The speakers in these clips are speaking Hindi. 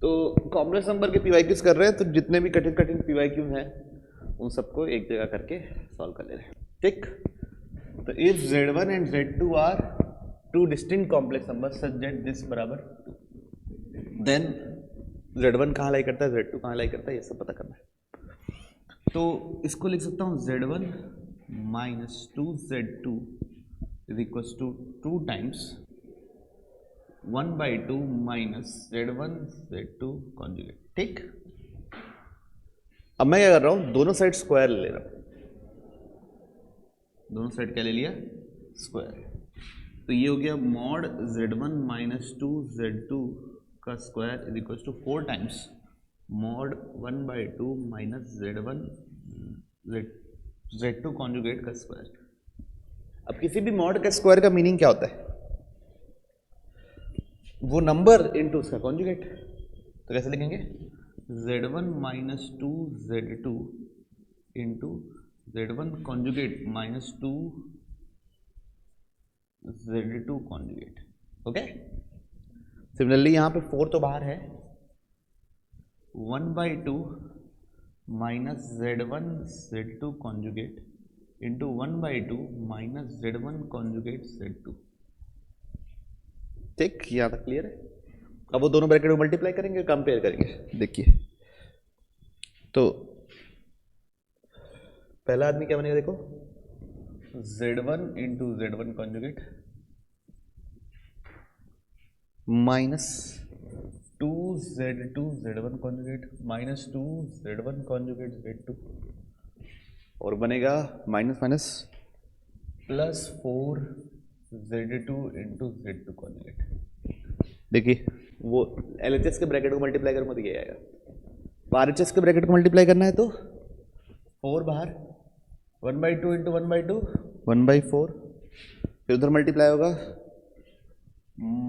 तो कॉम्प्लेक्स नंबर के पीवाईक्यूज कर रहे हैं, तो जितने भी कठिन कठिन पीवाईक्यू हैं उन सबको एक जगह करके सॉल्व कर ले रहे हैं, ठीक। तो if Z1 and Z2 are two distinct complex number such that this बराबर 2, देन Z1 कहाँ लाई करता है, Z2 कहाँ लाई करता है, ये सब पता करना है। तो इसको लिख सकता हूँ Z1 minus 2Z2 is equal to 2 times 1/2 minus Z1 Z2 conjugate, ठीक। अब मैं क्या कर रहा हूं, दोनों साइड स्क्वायर ले रहा हूं, दोनों साइड क्या ले लिया, स्क्वायर। तो ये हो गया मॉड Z1 माइनस 2Z2 का square is equal to 4 times mod 1/2 minus Z1 Z2 conjugate का स्क्वायर। अब किसी भी मॉड का स्क्वायर का मीनिंग क्या होता है, वो नंबर इनटू उसका कॉन्जुगेट। तो कैसे लिखेंगे, Z1 minus 2Z2 into Z1 conjugate minus 2Z2 conjugate, okay. Similarly यहां पे 4 तो बाहर है, 1/2 minus Z1 Z2 conjugate into 1/2 minus Z1 conjugate Z2, ठीक। यहां तक क्लियर है। अब वो दोनों ब्रैकेट में मल्टीप्लाई करेंगे, कंपेयर करेंगे। देखिए तो पहला आदमी क्या बनेगा, देखो Z1 into Z1 conjugate minus 2Z2 Z1 conjugate minus 2Z1 conjugate Z2, और बनेगा minus minus plus 4Z2 into Z2 conjugate. देखिए वो LHS के ब्रैकेट को मल्टीप्लाई करूंगा तो ये आएगा, RHS के ब्रैकेट को मल्टीप्लाई करना है तो 4 बाहर, 1/2 इंटू 1/2 1/4, फिर उधर मल्टीप्लाई होगा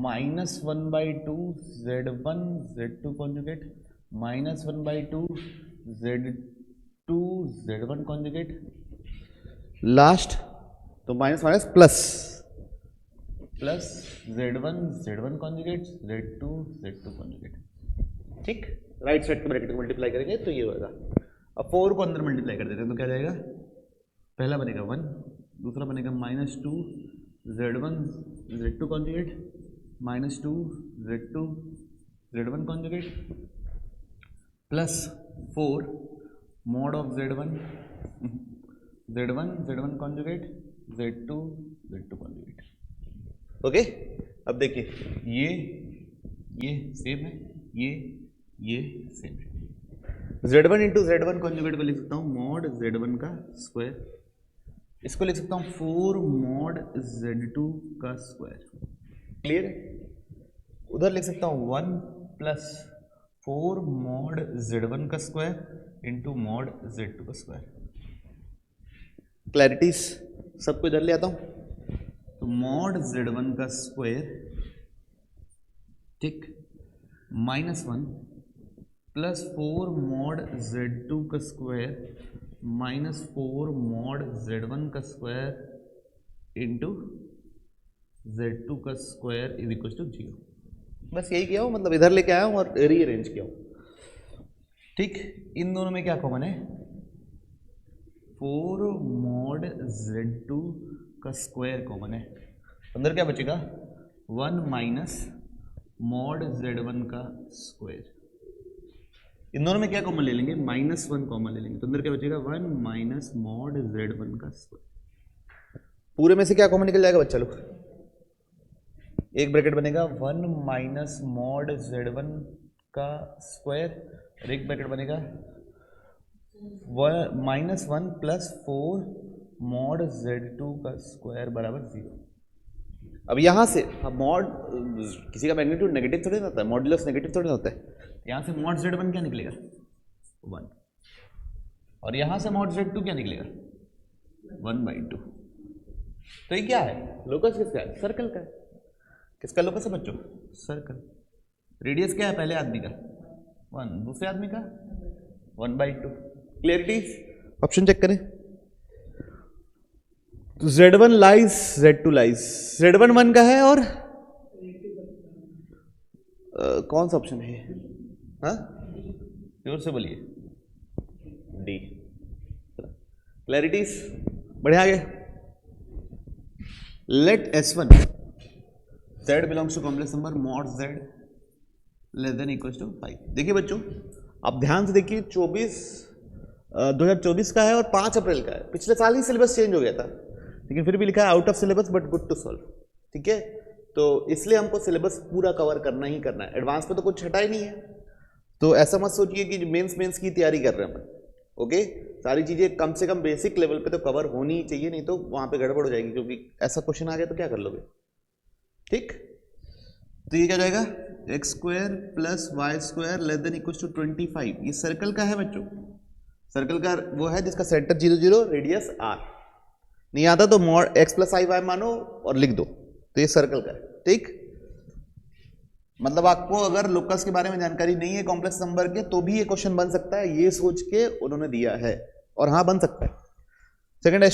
minus 1/2 Z1 Z2 conjugate minus 1/2 Z2 Z1 conjugate, last तो minus minus plus plus Z1 Z1 conjugate Z2 Z2 conjugate, ठीक। राइट साइड के ब्रैकेट को मल्टीप्लाई करेंगे तो ये होगा। अब 4 को अंदर मल्टीप्लाई कर देते हैं तो क्या जाएगा, पहला बनेगा 1, दूसरा बनेगा minus 2 Z1 Z2 conjugate minus 2 Z2 Z1 conjugate plus 4 mod of Z1 Z1 conjugate Z2 Z2 conjugate, okay. अब देखिए ये सेम है, ये सेम है। Z1 इंटू Z1 कॉन्जुगेट को लिख सकता हूँ मॉड Z1 का स्क्वायर, इसको लिख सकता हूँ 4 मॉड Z2 का स्क्वायर, क्लियर है। उधर लिख सकता हूँ 1 प्लस 4 मॉड Z1 का स्क्वायर इंटू मॉड Z2 का स्क्वायर। क्लैरिटीज सबको इधर ले आता हूँ, तो मॉड Z1 का स्क्वायर, ठीक, माइनस 1 प्लस 4 मॉड Z2 का स्क्वायर माइनस 4 मॉड Z1 का स्क्वायर इंटू Z2 का स्क्वायर इज इक्वल टू 0। बस यही किया हूँ, मतलब इधर लेके आया हूँ और रीअरेंज किया हूँ, ठीक। इन दोनों में क्या कॉमन है, 4 मॉड Z2 का स्क्वायर कॉमन है, अंदर क्या बचेगा 1 माइनस मॉड Z1 का स्क्वायर। इन दोनों में क्या कॉमन ले लेंगे, -1 कॉमन ले लेंगे, तो अंदर क्या बचेगा 1 माइनस मॉड Z1 का स्क्वायर। पूरे में से क्या कॉमन निकल जाएगा बच्चा लोग, एक ब्रैकेट बनेगा 1 माइनस मॉड Z1 का स्क्वायर और एक ब्रैकेट बनेगा -1 प्लस 4 मॉड Z2 का स्क्वायर बराबर 0। अब यहां से मॉड, किसी का मैग्नीट्यूड नेगेटिव थोड़ी ना होता है, मॉडुलस नेगेटिव थोड़ी ना होता है, यहां से मॉड Z1 क्या निकलेगा 1 और यहां से मॉड Z2 क्या निकलेगा 1/2। तो ये क्या है, लोकस किसका है, सर्कल का है। किसका लोकस है बच्चों, सर्कल। रेडियस क्या है पहले आदमी का 1, दूसरे आदमी का 1/2। क्लियरिटी, ऑप्शन चेक करें। तो Z1 lies Z2 lies, Z1 1 का है और कौन सा ऑप्शन है, हाँ जोर से बोलिए, डी। क्लैरिटीज बढ़िया आगे। Let S1 Z belongs to complex number mod Z less than equal to 5। देखिए बच्चों आप ध्यान से देखिए, 2024 का है और 5 अप्रैल का है। पिछले साल ही सिलेबस चेंज हो गया था, लेकिन फिर भी लिखा है out of syllabus but good to solve. ठीक है, तो इसलिए हमको सिलेबस पूरा कवर करना ही करना है, एडवांस पे तो कुछ हटा ही नहीं है। तो ऐसा मत सोचिए कि मेंस की तैयारी कर रहे हैं अपन। ओके, सारी चीजें कम से कम बेसिक लेवल पे तो कवर होनी ही चाहिए, नहीं तो वहां पे गड़बड़ हो जाएगी, क्योंकि ऐसा क्वेश्चन आ गया तो क्या कर लोगे। ठीक, तो ये क्या जाएगा, x square plus Y square less than equal to 25। ये सर्कल का है बच्चों, सर्कल का वो है जिसका सेंटर 0 0 रेडियस r। नहीं आता तो मॉड एक्स प्लस आई वाई मानो और लिख दो, तो ये सर्कल का है। ठीक, मतलब आपको अगर लोकस के बारे में जानकारी नहीं है कॉम्प्लेक्स नंबर के, तो भी ये क्वेश्चन बन सकता है, ये सोच के उन्होंने दिया है, और हाँ बन सकता है। सेकंड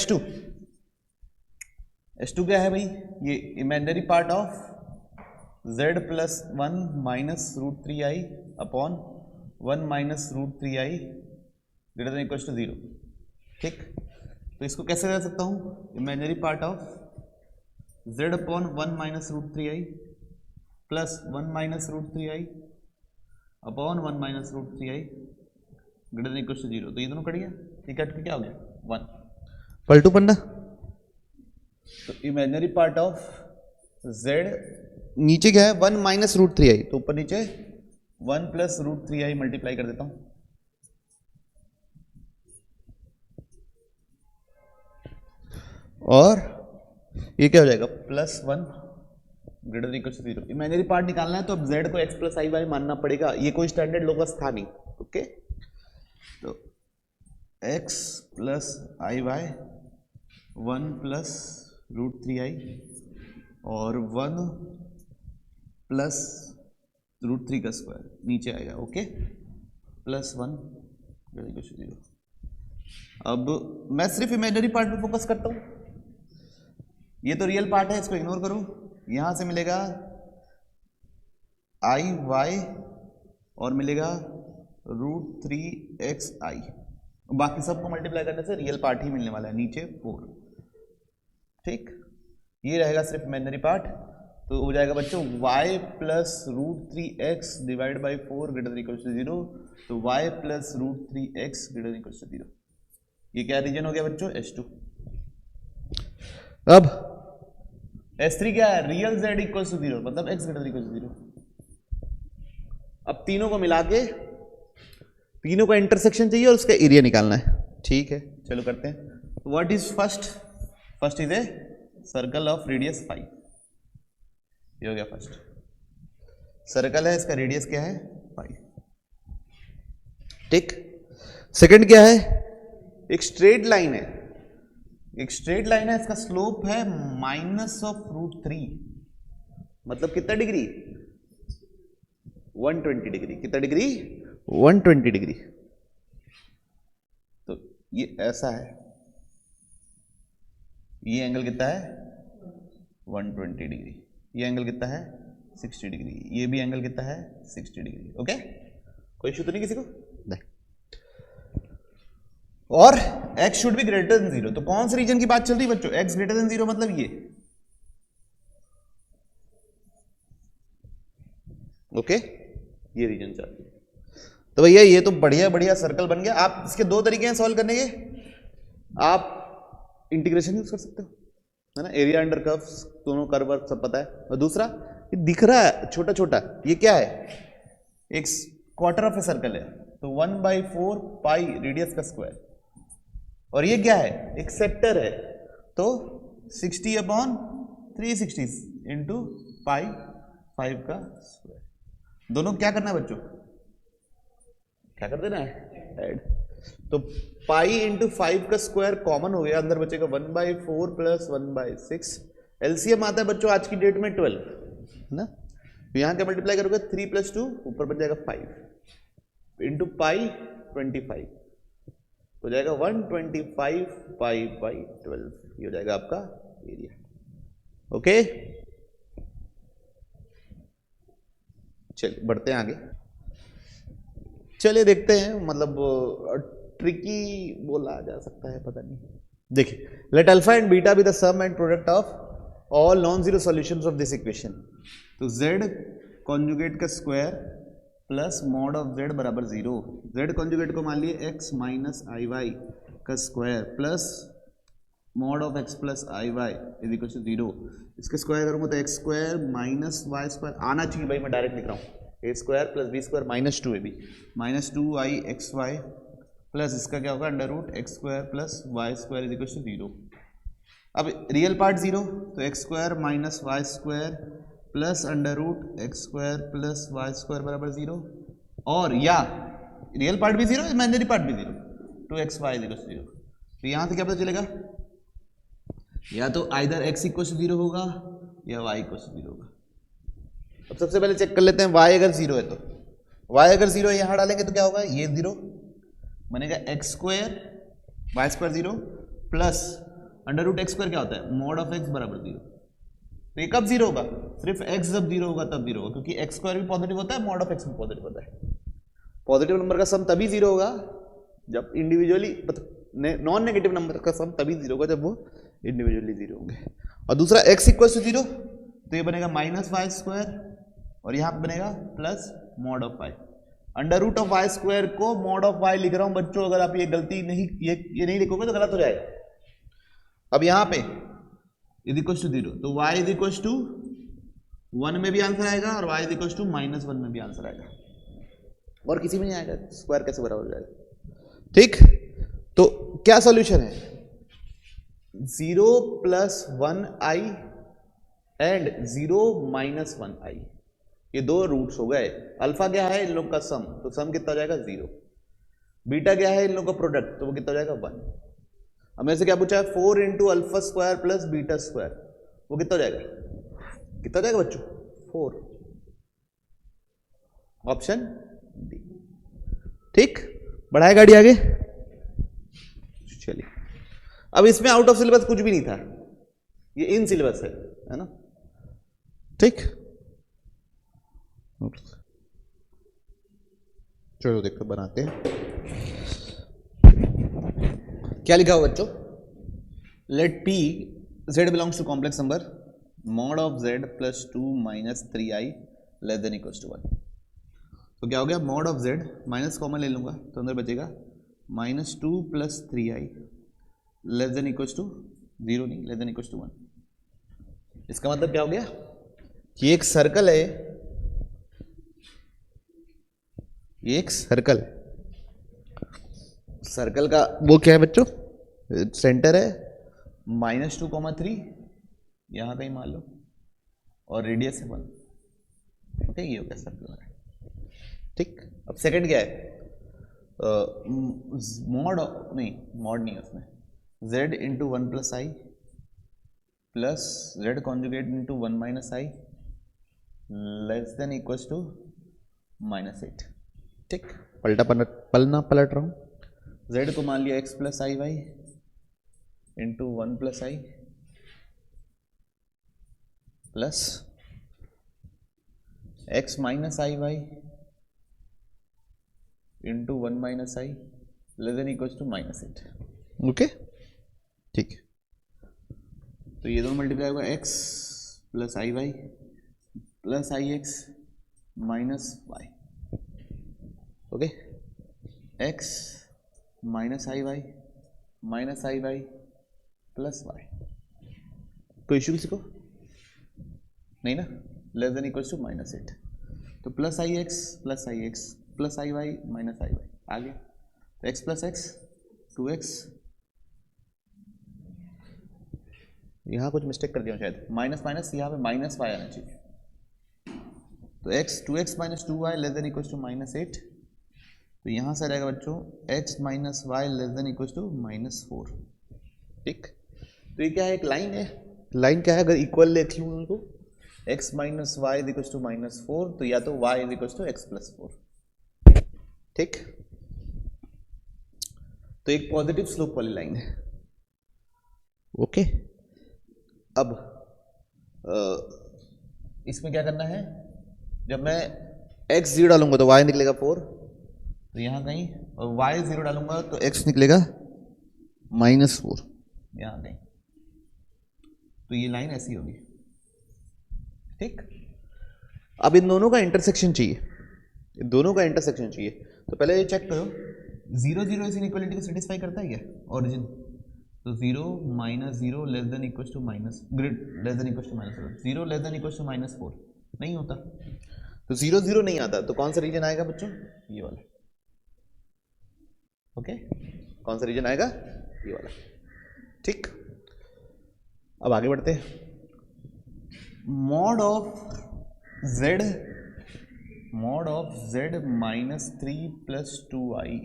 H2 क्या है भाई, ये imaginary part of z plus 1 minus root 3i upon 1 minus root 3i greater than equal to 0। ठीक, तो इसको कैसे कर सकता हूँ, imaginary part of z upon 1 minus root 3i plus 1 minus root 3i upon 1 minus root 3i greater than equal to 0। तो ये दोनों कट गया, ये कट के क्या हो गया 1। पलटू पन्ना, तो इमेजिनरी पार्ट ऑफ z नीचे क्या है 1 माइनस रूट 3i, तो ऊपर नीचे 1 प्लस रूट 3i मल्टीप्लाई कर देता हूं, और ये क्या हो जाएगा plus 1 greater than equal to 0। Imaginary part निकालना है तो अब z को x प्लस आई वाई मानना पड़ेगा, ये कोई स्टैंडर्ड लोकस था नहीं। ओके, तो x प्लस आई वाई 1 प्लस रूट 3i और 1 प्लस रूट 3 का स्क्वायर नीचे आएगा। Okay, plus 1 greater equal to 0। अब मैं सिर्फ इमेजिनरी पार्ट पे फोकस करता हूं, ये तो रियल पार्ट है, इसको इग्नोर करो। यहां से मिलेगा आई वाई और मिलेगा रूट 3xi, बाकी सबको मल्टीप्लाई करने से रियल पार्ट ही मिलने वाला है, नीचे 4। ठीक, ये रहेगा सिर्फ इमेजिनरी पार्ट, तो हो जाएगा बच्चों y plus root 3x divide by 4 greater equal to 0। तो y plus root 3x greater equal to 0। ये क्या रीजन हो गया बच्चों, H2। अब S3 क्या है, रियल z इक्वल टू 0, मतलब x ग्रेटर इक्वल टू 0। अब तीनों को मिला के तीनों का इंटरसेक्शन चाहिए और उसका एरिया निकालना है। ठीक है, चलो करते हैं। What is first is a circle of radius 5। ये हो गया फर्स्ट सर्कल है, इसका रेडियस क्या है 5। ठीक, सेकंड क्या है, एक स्ट्रेट लाइन है, एक स्ट्रेट लाइन है, इसका स्लोप है माइनस ऑफ रूट 3, मतलब कितना डिग्री 120 डिग्री। कितना डिग्री 120 डिग्री। तो ये ऐसा है, ये एंगल कितना है 120 डिग्री, ये एंगल कितना है 60 डिग्री, ये भी एंगल कितना है 60 डिग्री। ओके, कोई इशू तो नहीं किसी को, नहीं। और x should be greater than 0, तो कौन से रीजन की बात चल रही है बच्चों, x ग्रेटर देन 0 मतलब ये। ओके, ये रीजन चल रही है। तो भैया ये तो बढ़िया बढ़िया सर्कल बन गया। आप इसके दो तरीके हैं सॉल्व करने के, आप इंटीग्रेशन यूज कर सकते हो, है ना, एरिया अंडर कर्व्स, दोनों कर्व सब पता है। और दूसरा ये दिख रहा है छोटा छोटा, ये क्या है, एक क्वार्टर ऑफ ए सर्कल है, तो 1/4 पाई रेडियस का स्क्वायर। और ये क्या है, एक सेक्टर है, तो 60/360 इंटू पाई 5 का स्क्वायर। दोनों क्या करना है बच्चों, क्या कर देना है ऐड। तो पाई इंटू 5 का स्क्वायर कॉमन हो गया, अंदर बचेगा 1/4 प्लस 1/6। एलसीएम आता है बच्चों आज की डेट में 12, है ना। तो यहां क्या मल्टीप्लाई करोगे 3 + 2 ऊपर बन जाएगा 5 इंटू पाई 25, हो जाएगा 125 पाई/12। ये हो जाएगा आपका एरिया। ओके, चलिए बढ़ते हैं आगे। चलिए देखते हैं, मतलब ट्रिकी बोला जा सकता है, पता नहीं। देखिए, let alpha and beta be the sum and product of all non zero solutions of this equation. तो z कॉन्जुगेट का square plus mod of z बराबर 0। z कॉन्जुगेट को मान लिए x माइनस आई वाई का square plus mod of x plus I y is equal to 0। इसके स्क्वायर करूँगा तो x square minus Y square आना चाहिए भाई, मैं डायरेक्ट लिख रहा हूँ, A square plus B square minus 2ab minus 2i X Y plus इसका क्या होगा under root x square plus Y square is equal to 0। अब रियल पार्ट 0 तो x square minus Y square plus under root x square plus Y square बराबर 0, और या रियल पार्ट भी 0 इमेजिनरी पार्ट भी 0, two x y is equal to 0। तो यहाँ से क्या पता चलेगा, या तो आइदर x इक्वल टू 0 होगा या y इक्वल टू 0 होगा। अब सबसे पहले चेक कर लेते हैं, y अगर 0 है तो y अगर 0 है यहाँ डालेंगे तो क्या होगा, ये 0 बनेगा x square y square 0 plus under root x square क्या होता है मॉड ऑफ एक्स बराबर 0। तो ये कब 0 होगा, सिर्फ x जब 0 होगा तब 0 होगा, क्योंकि एक्स स्क्वायर भी पॉजिटिव होता है, मॉड ऑफ एक्स भी पॉजिटिव होता है। पॉजिटिव नंबर का सम तभी 0 होगा जब इंडिविजुअली, नॉन नेगेटिव नंबर का सम तभी 0 होगा जब वो इंडिविजुअली 0 होंगे। और दूसरा x इक्वल टू 0 तो ये बनेगा माइनस वाई स्क्वायर और यहाँ पे बनेगा plus mod of y. Under root of y square को मॉड ऑफ वाई लिख रहा हूँ बच्चों, अगर आप ये गलती नहीं ये नहीं लिखोगे तो गलत हो जाएगा। अब यहाँ पे इज इक्वल टू 0 तो y इज इक्वल टू 1 में भी आंसर आएगा और y इज इक्वल टू -1 में भी आंसर आएगा, और किसी में नहीं आएगा, स्क्वायर कैसे बराबर हो जाएगा। ठीक, तो क्या सॉल्यूशन है, 0 plus 1i and 0 minus 1i, ये दो रूट्स हो गए। अल्फा क्या है इन लोग का सम, तो सम कितना हो जाएगा 0। बीटा क्या है इन लोग का प्रोडक्ट, तो वो कितना हो जाएगा 1। अब मेरे से क्या पूछा है 4 into alpha square plus beta square, वो कितना हो जाएगा, कितना हो जाएगा बच्चों 4, ऑप्शन डी। ठीक, बढ़ाए गाड़ी आगे। चलिए, अब इसमें आउट ऑफ सिलेबस कुछ भी नहीं था, ये इन सिलेबस है ना। ठीक, चलो देखो बनाते हैं क्या लिखा हुआ बच्चों, let P z belongs to complex number mod of z plus 2 minus 3i less than equal to 1। तो क्या हो गया, mod of z minus common ले लूंगा तो अंदर बचेगा -2 plus 3i less than equal to 0, नहीं लेस देन इक्वल टू 1। इसका मतलब क्या हो गया कि एक सर्कल है, ये एक सर्कल है, सर्कल का वो क्या है बच्चों, सेंटर है -2,3 यहां कहीं मान लो, और रेडियस है 1। ठीक, ये हो गया सर्कल है। ठीक, अब सेकंड क्या है, मॉड नहीं है उसमें, z into 1 plus I plus z conjugate into 1 minus I less than equal to -8। ठीक, पलट रहा हूँ, z को मान लिया x plus I Y into 1 plus I plus x minus I Y into 1 minus I less than equal to -8। Okay, ठीक, तो ये दोनों मल्टीप्लाई होगा x प्लस आई वाई प्लस आई X minus Y. Okay, x minus आई वाई प्लस वाई। कोई इशू किसी को नहीं ना, लेस देन इक्वल टू -8। तो प्लस आई एक्स प्लस आई वाई माइनस आई वाई आ गया, तो x प्लस एक्स 2x, यहाँ कुछ मिस्टेक कर दिया शायद, माइनस माइनस यहाँ पे माइनस वाई आना चाहिए, तो x 2x minus 2y less than equal to -8। तो यहाँ से रहेगा बच्चों x minus y less than equal to -4। ठीक, तो ये क्या है, एक लाइन है, लाइन क्या है, अगर इक्वल लिख लूँ उनको x minus y equal to -4, तो या तो y equal to x plus 4। ठीक, तो एक पॉजिटिव स्लोप वाली लाइन है। ओके, अब इसमें क्या करना है, जब मैं x 0 डालूंगा तो y निकलेगा 4, तो यहाँ कहीं, और y 0 डालूंगा तो x निकलेगा -4 यहाँ कहीं। तो ये लाइन ऐसी होगी, ठीक। अब इन दोनों का इंटरसेक्शन चाहिए, इन दोनों का इंटरसेक्शन चाहिए। तो पहले ये चेक करो 0 0 इस इनइक्वालिटी को सेटिस्फाई करता है क्या ओरिजिन? तो 0 -0 less than equal to minus great less than equal to minus 0 less than equal to -4 नहीं होता। तो 0 0 नहीं आता, तो कौन सा रीजन आएगा बच्चों? ये वाला। ओके, कौन सा रीजन आएगा? ये वाला, ठीक। अब आगे बढ़ते हैं। मॉड ऑफ z -3 + 2i,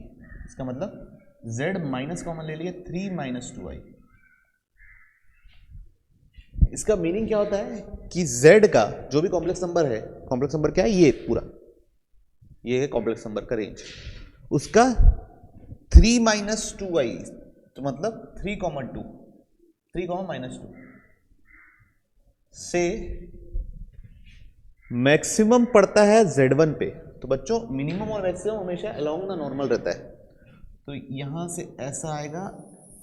इसका मतलब z माइनस कॉमन ले लिया 3 - 2i। इसका मीनिंग क्या होता है कि z का जो भी कॉम्प्लेक्स नंबर है, कॉम्प्लेक्स नंबर क्या है? ये पूरा, ये है कॉम्प्लेक्स नंबर का रेंज, उसका 3 - 2i, तो मतलब 3, 2 3, -2 से मैक्सिमम पड़ता है z1 पे। तो बच्चों मिनिमम और मैक्सिमम हमेशा अलोंग द नॉर्मल रहता है। तो यहां से ऐसा आएगा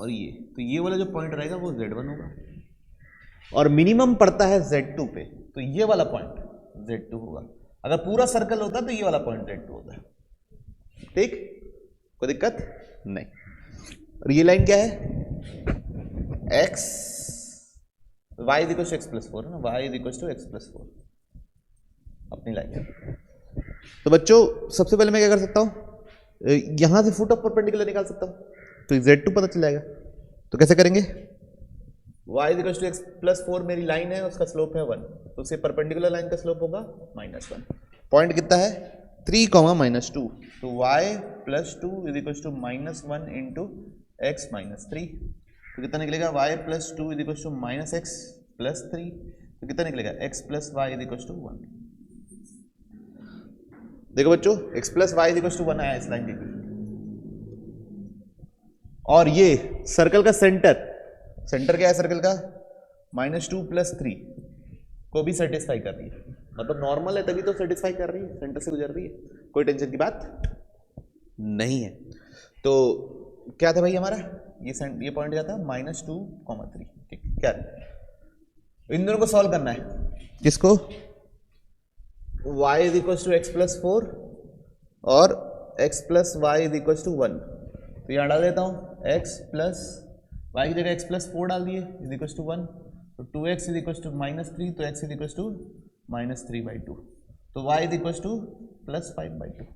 और ये, तो ये वाला जो पॉइंट रहेगा वो z1 होगा, और मिनिमम पड़ता है z2 पे, तो ये वाला पॉइंट z2 होगा। अगर पूरा सर्कल होता तो ये वाला पॉइंट z2 होता है, ठीक, कोई दिक्कत नहीं। और ये लाइन क्या है? x y = x + 4 है ना, y = x + 4 अपनी लाइन है। तो बच्चों सबसे पहले मैं क्या कर सकता हूं, यहां से फुट ऑफ परपेंडिकुलर निकाल सकता हूं, तो z2 पता चल जाएगा। तो कैसे करेंगे? y = x + 4 मेरी लाइन है, उसका स्लोप है 1, तो उससे परपेंडिकुलर लाइन का स्लोप होगा -1। पॉइंट कितना है? 3, -2, तो y + 2 = -1 × x - 3, तो कितना निकलेगा? y + 2 = -x + 3, तो कितना निकलेगा? x + y = 1। देखो बच्चों x + y = 1 आया इस लाइन के, और ये सर्कल का सेंटर, सेंटर क्या है सर्कल का? -2 + 3 को भी सेटिस्फाई कर रही है, मतलब नॉर्मल है तभी तो सेटिस्फाई कर रही है, सेंटर से गुजर रही है, कोई टेंशन की बात नहीं है। तो क्या था भाई हमारा? ये पॉइंट क्या था? -2, 3, ठीक। क्या इन दोनों को सॉल्व करना है, किसको? y = x + 4 और x + y = 1, तो यहाँ डाल देता हूँ x + y की जगह x + 4 डाल दिए = 1, तो 2x = -3, तो x = -3/2, तो y = +5/2।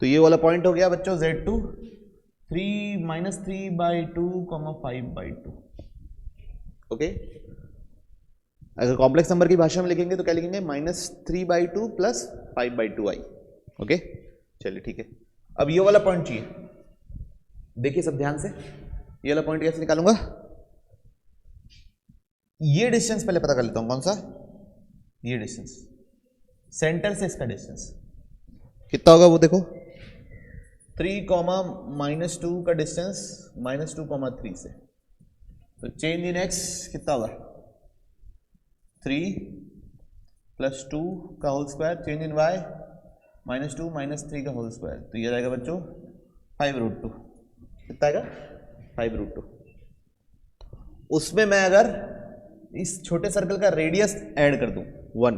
तो ये वाला पॉइंट हो गया बच्चों z2, 3 - 3/2, 5/2। ओके, अगर कॉम्प्लेक्स नंबर की भाषा में लिखेंगे तो क्या लिखेंगे? -3/2 + 5/2i। ओके, चलिए ठीक है। अब ये वाला पॉइंट चाहिए, देखिए सब ध्यान से, ये वाला पॉइंट कैसे निकालूंगा? ये डिस्टेंस पहले पता कर लेता हूं, कौन सा? ये डिस्टेंस, सेंटर से इसका डिस्टेंस कितना होगा वो देखो, 3, -2 का डिस्टेंस -2, 3 से, तो चेंज इन x कितना होगा? 3 + 2 का whole square, change in y -2 - 3 का होल स्क्वायर, तो ये रहेगा बच्चों 5√2। कितना आएगा? 5√2। उसमें मैं अगर इस छोटे सर्कल का रेडियस ऐड कर दूं 1,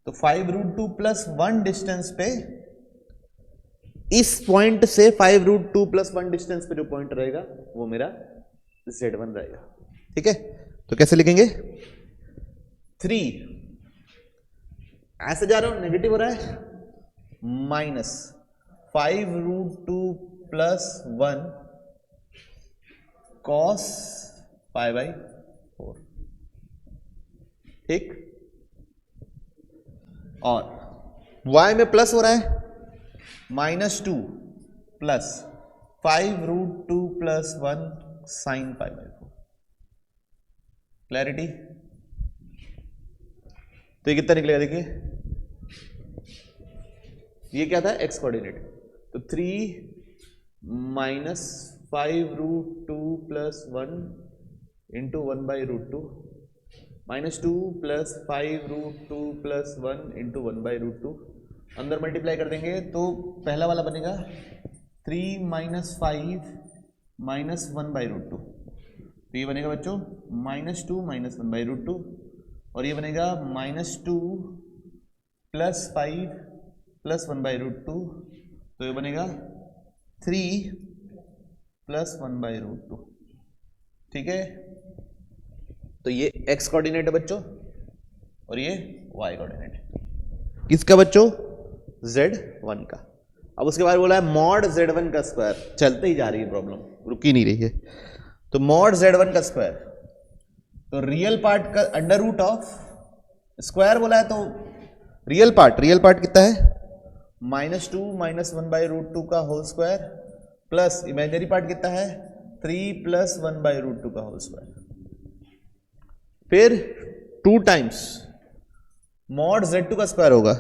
तो 5√2 + 1 डिस्टेंस पे, इस पॉइंट से 5√2 + 1 डिस्टेंस पे जो पॉइंट रहेगा वो मेरा z1 रहेगा, ठीक है। तो कैसे लिखेंगे? 3 ऐसे जा रहा हूं, नेगेटिव हो रहा है, -5√2 + 1 cos π/4, ठीक। और y में प्लस हो रहा है, -2 + 5√2 + 1 sin π/4। क्लैरिटी? तो ये कितना निकलेगा? देखिए ये क्या था? x कोऑर्डिनेट, तो 3 - 5√2 + 1 × 1/√2 -2 + 5√2 + 1 × 1/√2, अंदर मल्टीप्लाई कर देंगे तो पहला वाला बनेगा 3 माइनस 5 माइनस 1/√2, तो ये बनेगा बच्चों -2 माइनस 1/√2, और ये बनेगा -2 प्लस 5 प्लस 1/√2, तो ये बनेगा 3 प्लस 1/√2। ठीक है, तो ये x कोऑर्डिनेट है बच्चों और ये y कोऑर्डिनेट किसका बच्चों, z1 का। अब उसके बाद बोला है मॉड z1 का स्क्वायर, चलते ही जा रही है प्रॉब्लम, रुकी नहीं रही है। तो मॉड z1 का स्क्वायर, तो रियल पार्ट का अंडर रूट ऑफ स्क्वायर बोला है, तो रियल पार्ट कितना है, -2 माइनस 1/√2 का whole square plus imaginary part कितना है 3 प्लस 1/√2 का होल स्क्वायर, फिर 2 टाइम्स मॉड z2 का स्क्वायर होगा।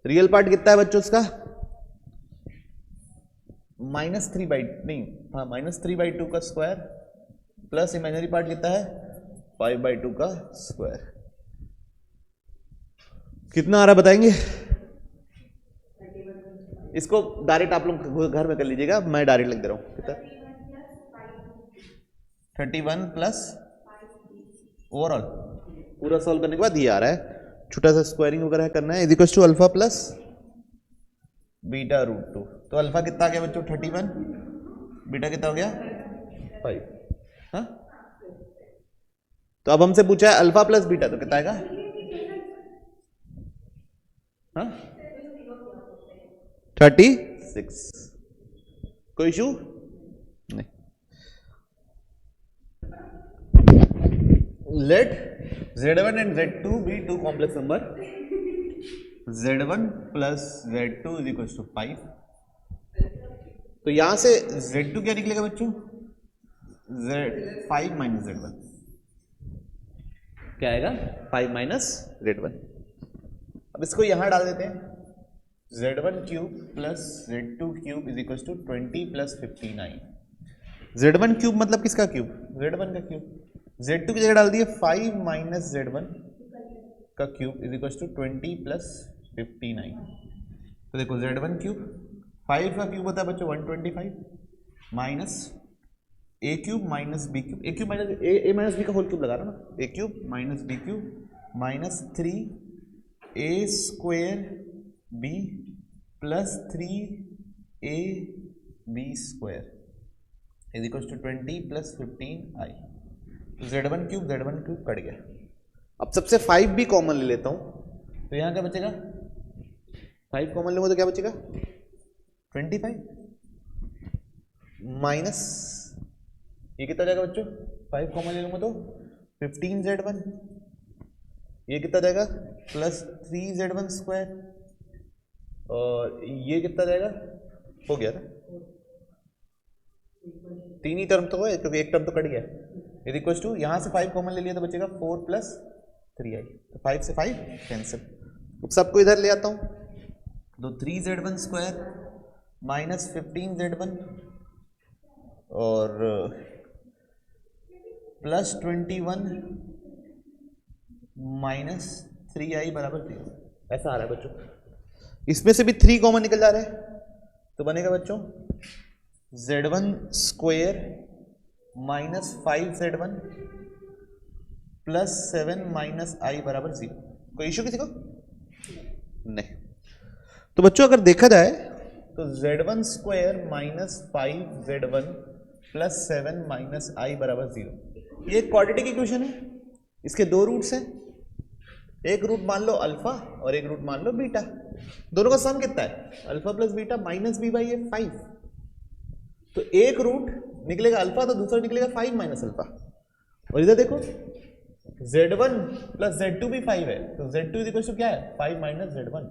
रियल पार्ट कितना है बच्चों उसका, -3/2 का स्क्वायर प्लस इमेजिनरी पार्ट कितना है 5/2 का स्क्वायर। कितना आ रहा बताएंगे, इसको डायरेक्ट आप लोग घर में कर लीजिएगा, मैं डायरेक्ट लिख दे रहा हूं। कितना 31 प्लस ओवरऑल पूरा सॉल्व करने के बाद ये आ रहा है, छोटा सा स्क्वायरिंग वगैरह करना है, is equal to alpha plus β√2। तो अल्फा कितना आ गया बच्चों 31, बीटा कितना हो गया 5। हाँ, तो अब हमसे पूछा है अल्फा प्लस बीटा, तो कितना आएगा, हाँ 36। कोई इशू नहीं। Let z1 and z2 be 2 complex number, z1 plus z2 is equal to 5। तो यहां से z2 क्या निकलेगा बच्चों, z5 माइनस z1, क्या आएगा 5 माइनस z1। अब इसको यहां डाल देते हैं, z1 cube plus z2 cube is equal to 20 plus 59। z1 cube मतलब किसका क्यूब, z1 का क्यूब, z2 की जगह डाल दिए 5 माइनस z1 का cube is equal to 20 plus 59। तो देखो z1 क्यूब 5 का क्यूब होता है बच्चों 125 minus a cube minus b cube, a cube minus a minus b का होल क्यूब लगा रहा ना, a cube minus b cube minus 3a square b plus 3ab square is equal to 20 plus 15i। तो z1 क्यूब कट गया। अब सबसे 5 भी कॉमन ले लेता हूं, तो यहां क्या बचेगा, 5 कॉमन लूंगा तो क्या बचेगा 25 माइनस ये कितना जाएगा बच्चों, 5 कॉमन ले लूंगा तो 15z1, ये कितना जाएगा प्लस 3z1 स्क्वायर, और ये कितना जाएगा, हो गया ना, 3 ही टर्म तो है क्योंकि एक टर्म तो कट गया। इज इक्वल टू यहां से 5 कॉमन ले लिया तो बचेगा 4 प्लस 3i, तो 5 से 5 कैंसिल। अब सबको इधर ले आता हूं, तो 3z1 स्क्वायर माइनस 15z1 और प्लस 21 माइनस 3i बराबर 0, ऐसा आ रहा है बच्चों। इसमें से भी 3 कॉमन निकल जा रहा है, तो बनेगा बच्चों z1 square minus 5z1 plus 7 minus i बराबर 0। कोई इशू किसी को नहीं। तो बच्चों अगर देखा जाए तो z1 square minus 5z1 plus 7 minus i बराबर 0, ये एक क्वाड्रेटिक इक्वेशन है, इसके 2 रूट्स हैं, एक रूट मान लो अल्फा और एक रूट मान लो बीटा, दोनों का सम कितना है alpha plus beta minus b by 5। तो एक रूट निकलेगा अल्फा तो दूसरा निकलेगा 5 माइनस अल्फा, और इधर देखो z1 प्लस z2 भी 5 है, तो z2 इज इक्वल टू क्या है 5 माइनस z1।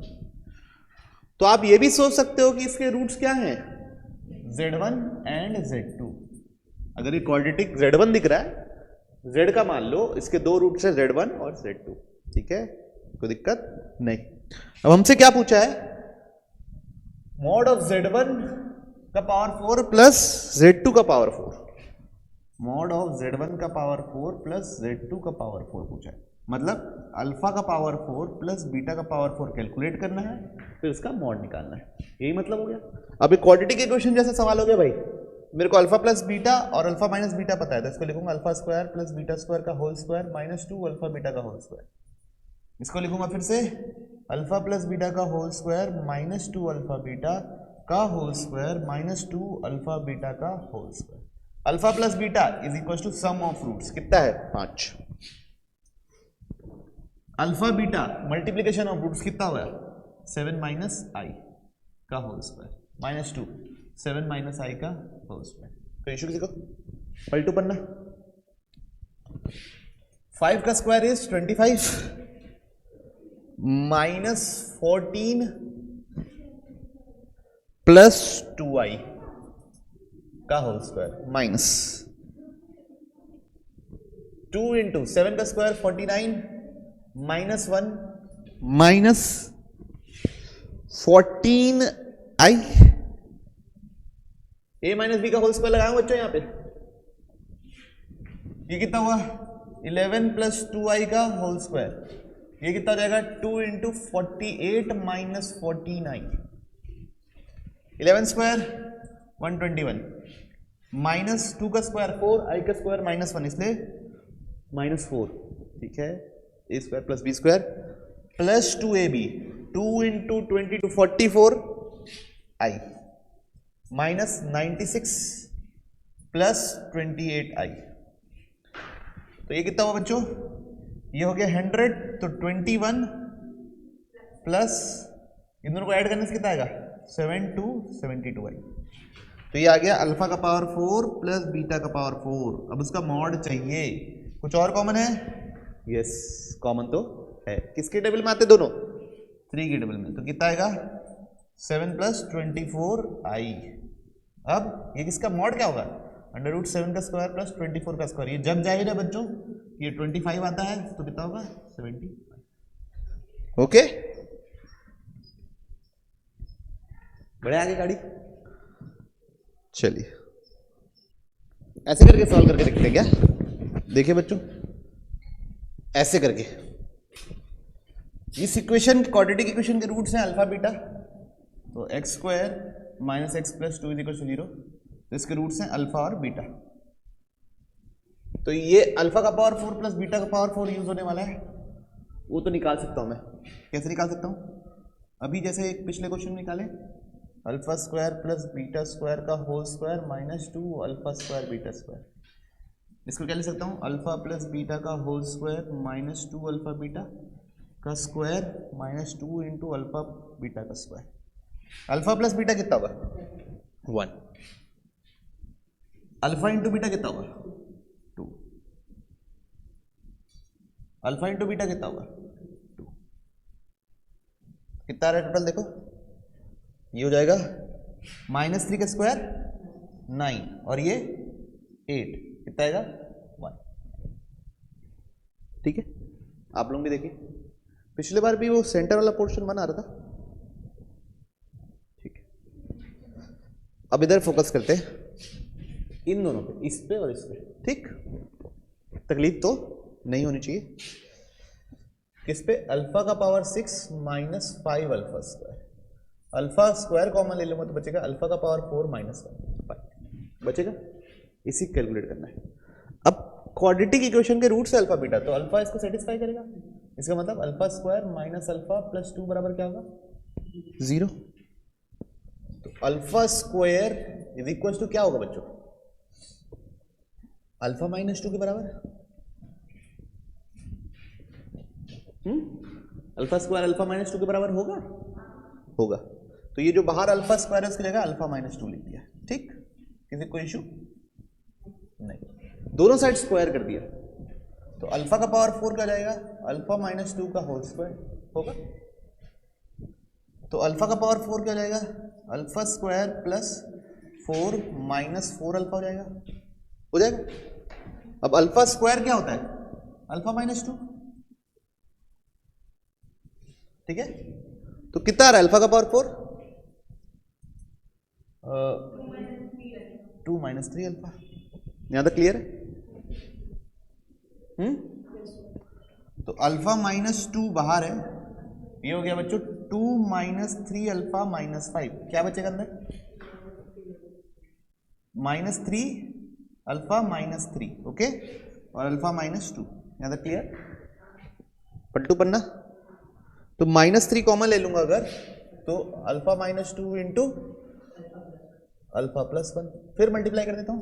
तो आप ये भी सोच सकते हो कि इसके रूट्स क्या हैं z1 एंड z2। अगर ये क्वाड्रेटिक z1 दिख रहा है, z का मान लो इसके 2 रूट्स है z1 और z2, ठीक है, कोई दिक्कत नहीं। अब हमसे क्या पूछा है, मॉड ऑफ z1 का पावर 4 प्लस z2 का पावर 4, मॉड ऑफ z1 का पावर 4 प्लस z2 का पावर 4 पूछा है। मतलब अल्फा का पावर 4 प्लस बीटा का पावर 4 कैलकुलेट करना है, फिर इसका मॉड निकालना है, यही मतलब हो गया। अब एक क्वाड्रेटिक इक्वेशन जैसा सवाल हो गया भाई, मेरे को अल्फा प्लस बीटा और अल्फा माइनस बीटा पता है, तो इसको लिखूंगा alpha square plus beta square का whole square minus 2 alpha beta का होल स्क्वायर। इसको लिखूंगा फिर से अल्फा प्लस बीटा का whole square minus 2 alpha beta का whole square minus 2 alpha beta का whole square. Alpha plus beta is equal to sum of roots, कितना है 5। Alpha beta multiplication of roots कितना हुआ 7 माइनस आई का होल स्क्वायर माइनस 2 7 माइनस आई का होल स्क्वायर। तो इशू किसी को पलटू पन्ना, 5 का square is 25 minus 14 plus 2i का होल स्क्वायर माइनस 2 इंटू 7 का square 49 minus 1 minus 14i a minus b का होल स्क्वायर लगाऊं बच्चों यहाँ पे, ये कितना हुआ 11 प्लस 2i का होल स्क्वायर, ये कितना हो जाएगा 2 into 48 minus 14i, 11 square 121 minus 2 का स्क्वायर 4 i का स्क्वायर माइनस 1 इसलिए माइनस 4, ठीक है, A square plus B square plus 2ab 2 into 20 two 44 i minus 96 plus 28i। तो ये कितना हुआ बच्चों, ये हो गया 100, तो 21 प्लस इन दोनों को ऐड करने से कितना आएगा 7 टू 72i। तो ये आ गया अल्फा का पावर 4 प्लस बीटा का पावर 4। अब उसका मॉड चाहिए, कुछ और कॉमन है, यस कॉमन तो है, किसके टेबल में आते दोनों 3 के टेबल में, तो कितना आएगा 7 प्लस 24i। अब ये किसका मॉड क्या होगा अंडर रूट 7 का स्क्वायर प्लस 24 का स्क्वायर, ये जब जाहिर है बच्चों ये 25 आता है तो कितना होगा 70। ओके बढ़े आगे गाड़ी, चलिए ऐसे करके सॉल्व करके देखते हैं क्या। देखिए बच्चों ऐसे करके, इस इक्वेशन क्वाड्रेटिक इक्वेशन के रूट्स हैं अल्फा बीटा, तो x square minus x plus 2 is equal to 0, तो इसके रूट्स हैं अल्फा और बीटा। तो ये अल्फा का पावर 4 प्लस बीटा का पावर 4 यूज होने वाला है, वो तो निकाल सकता हूं मैं, कैसे निकाल सकता हूं, अभी जैसे एक पिछले क्वेश्चन में निकाले alpha square plus beta square का whole square minus 2 alpha square beta square, इसको क्या लिख सकता हूं अल्फा प्लस बीटा का whole square minus 2 alpha beta का square minus 2 into alpha beta का स्क्वायर। अल्फा प्लस बीटा कितना होगा 1, अल्फा इंटू बीटा कितना होगा 2, अल्फा इंटू बीटा कितना होगा 2, कितना आ रहा है टोटल देखो, ये हो जाएगा माइनस 3 का स्क्वायर 9 और ये 8, कितना आएगा 1, ठीक है। आप लोग भी देखिए पिछले बार भी वो सेंटर वाला पोर्शन बना रहा था, ठीक है। अब इधर फोकस करते हैं इन दोनों पे, इस पे और इस पे, ठीक, तकलीफ तो नहीं होनी चाहिए। किस पे अल्फा का power 6 minus 5 alpha square, alpha square common ले लूंगा तो बचेगा अल्फा का पावर 4 माइनस 5 बचेगा, इसी कैलकुलेट करना है। अब क्वाड्रेटिक इक्वेशन के रूट से अल्फा बीटा, तो अल्फा इसको सेटिस्फाई करेगा, इसका मतलब alpha square minus alpha plus 2 बराबर क्या होगा 0। तो alpha square is equal to क्या होगा बच्चों अल्फा माइनस 2 के बराबर, अल्फा स्क्वायर अल्फा माइनस 2 के बराबर होगा, होगा। तो ये जो बाहर अल्फा स्क्वायर है उसकी जगह अल्फा माइनस 2 लिख दिया, ठीक, किसी कोई इशू नहीं, दोनों साइड स्क्वायर कर दिया, तो अल्फा का पावर 4 क्या जाएगा अल्फा माइनस 2 का होल स्क्वायर होगा, तो अल्फा का पावर 4 क्या जाएगा alpha square plus 4 minus 4 alpha हो जाएगा। अब अल्फा स्क्वायर क्या होता है अल्फा माइनस 2, ठीक है, तो कितना आ रहा है अल्फा का पावर 4 2 माइनस 3 अल्फा, यहां तक क्लियर है। तो अल्फा माइनस 2 बाहर है, ये हो गया बच्चों 2 माइनस 3 अल्फा माइनस 5, क्या बचेगा अंदर? माइनस 3 अल्फा माइनस 3, ओके, और अल्फा माइनस 2, यहाँ तक क्लियर? पलटू पन्ना, तो माइनस 3 कॉमन ले लूंगा अगर, तो alpha minus 2 into alpha plus 1, फिर मल्टीप्लाई कर देता हूं,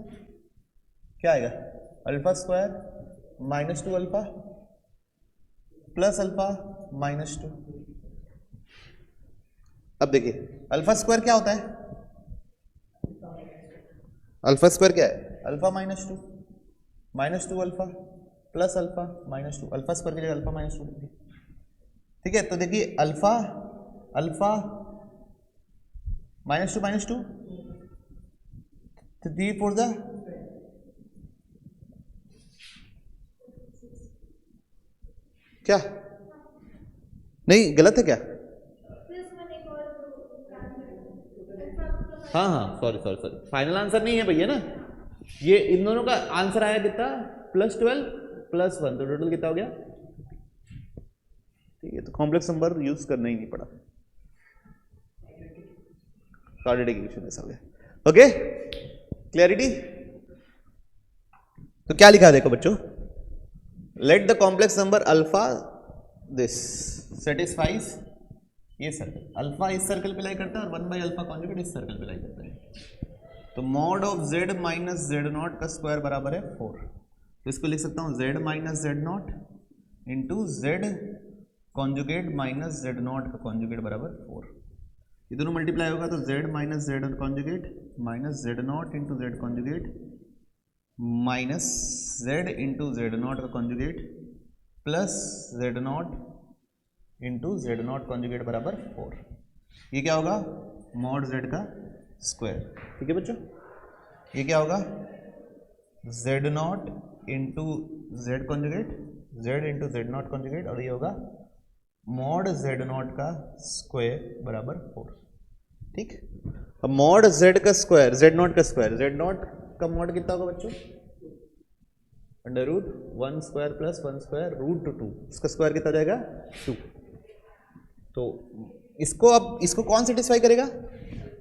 क्या आएगा? Alpha square minus 2 alpha plus alpha minus 2। अब देखिए अल्फा स्क्वायर क्या होता है? अल्फा स्क्वायर क्या है? Alpha minus 2 alpha plus alpha minus 2, alpha square की जगह अल्फा माइनस 2 लिखिए, ठीक है। तो देखिए अल्फा माइनस 2 तो 3 4 जा क्या? नहीं गलत है क्या? हाँ हाँ सॉरी, फाइनल आंसर नहीं है भैया ना, ये इन दोनों का आंसर आया कितना? +12 + 1, तो टोटल कितना हो गया? ठीक है, तो कॉम्प्लेक्स नंबर यूज करना ही नहीं पड़ा, क्वाड्रेटिक इक्वेशन ऐसा हो गया, ओके, क्लियरिटी? तो क्या लिखा है देखो बच्चों, let the complex number alpha this satisfies ये सर्कल, अल्फा इस सर्कल पे लाई करता है और 1 अल्फा कॉन्जुगेट इस सर्कल पे लाई करता है, तो mod of z minus z0 का स्क्वायर बराबर है 4, तो इसको लिख सकता हूँ z minus z0 into z conjugate minus z0 का कॉन्जुगेट बराबर 4, ये दोनों मल्टीप्लाई होगा तो z minus z conjugate minus z0 into z conjugate minus z into z0 का conjugate plus z0 into z0 conjugate बराबर 4, ये क्या होगा? मॉड z का स्क्वायर, ठीक है बच्चों, ये क्या होगा? z0 into z conjugate, z into z0 conjugate, और ये होगा मॉड z0 का स्क्वायर बराबर 4, ठीक। अब मॉड z का स्क्वायर, z0 का स्क्वायर, z0 का मॉड कितना होगा बच्चों? Under root 1 square plus 1 square root 2, इसका स्क्वायर कितना हो जाएगा? 2, तो इसको अब इसको कौन सेटिस्फाई करेगा?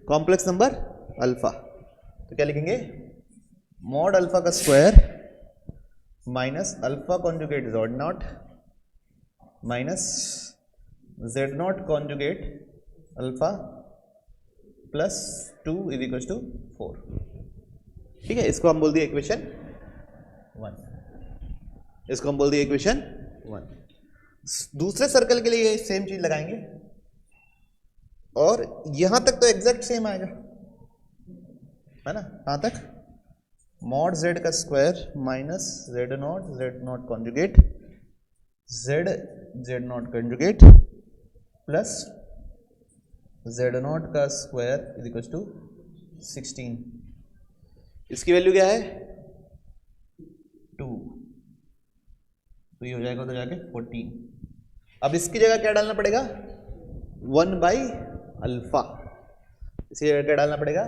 कॉम्प्लेक्स नंबर अल्फा, तो क्या लिखेंगे? मॉड अल्फा का square minus alpha conjugate z0 minus z0 conjugate alpha plus 2 is equal to 4, ठीक है। इसको हम बोल दिए इक्वेशन 1, इसको हम बोल दिए इक्वेशन 1। दूसरे सर्कल के लिए सेम चीज लगाएंगे और यहां तक तो एग्जैक्ट सेम आएगा, है ना, कहां तक? मॉड z का square minus z0 conjugate z0 conjugate plus z0 का स्क्वायर इज इक्वल टू 16, इसकी वैल्यू क्या है? 2, तो ये हो जाएगा तो जाके 14। अब इसकी जगह क्या डालना पड़ेगा? 1/अल्फा, इसी जगह क्या डालना पड़ेगा?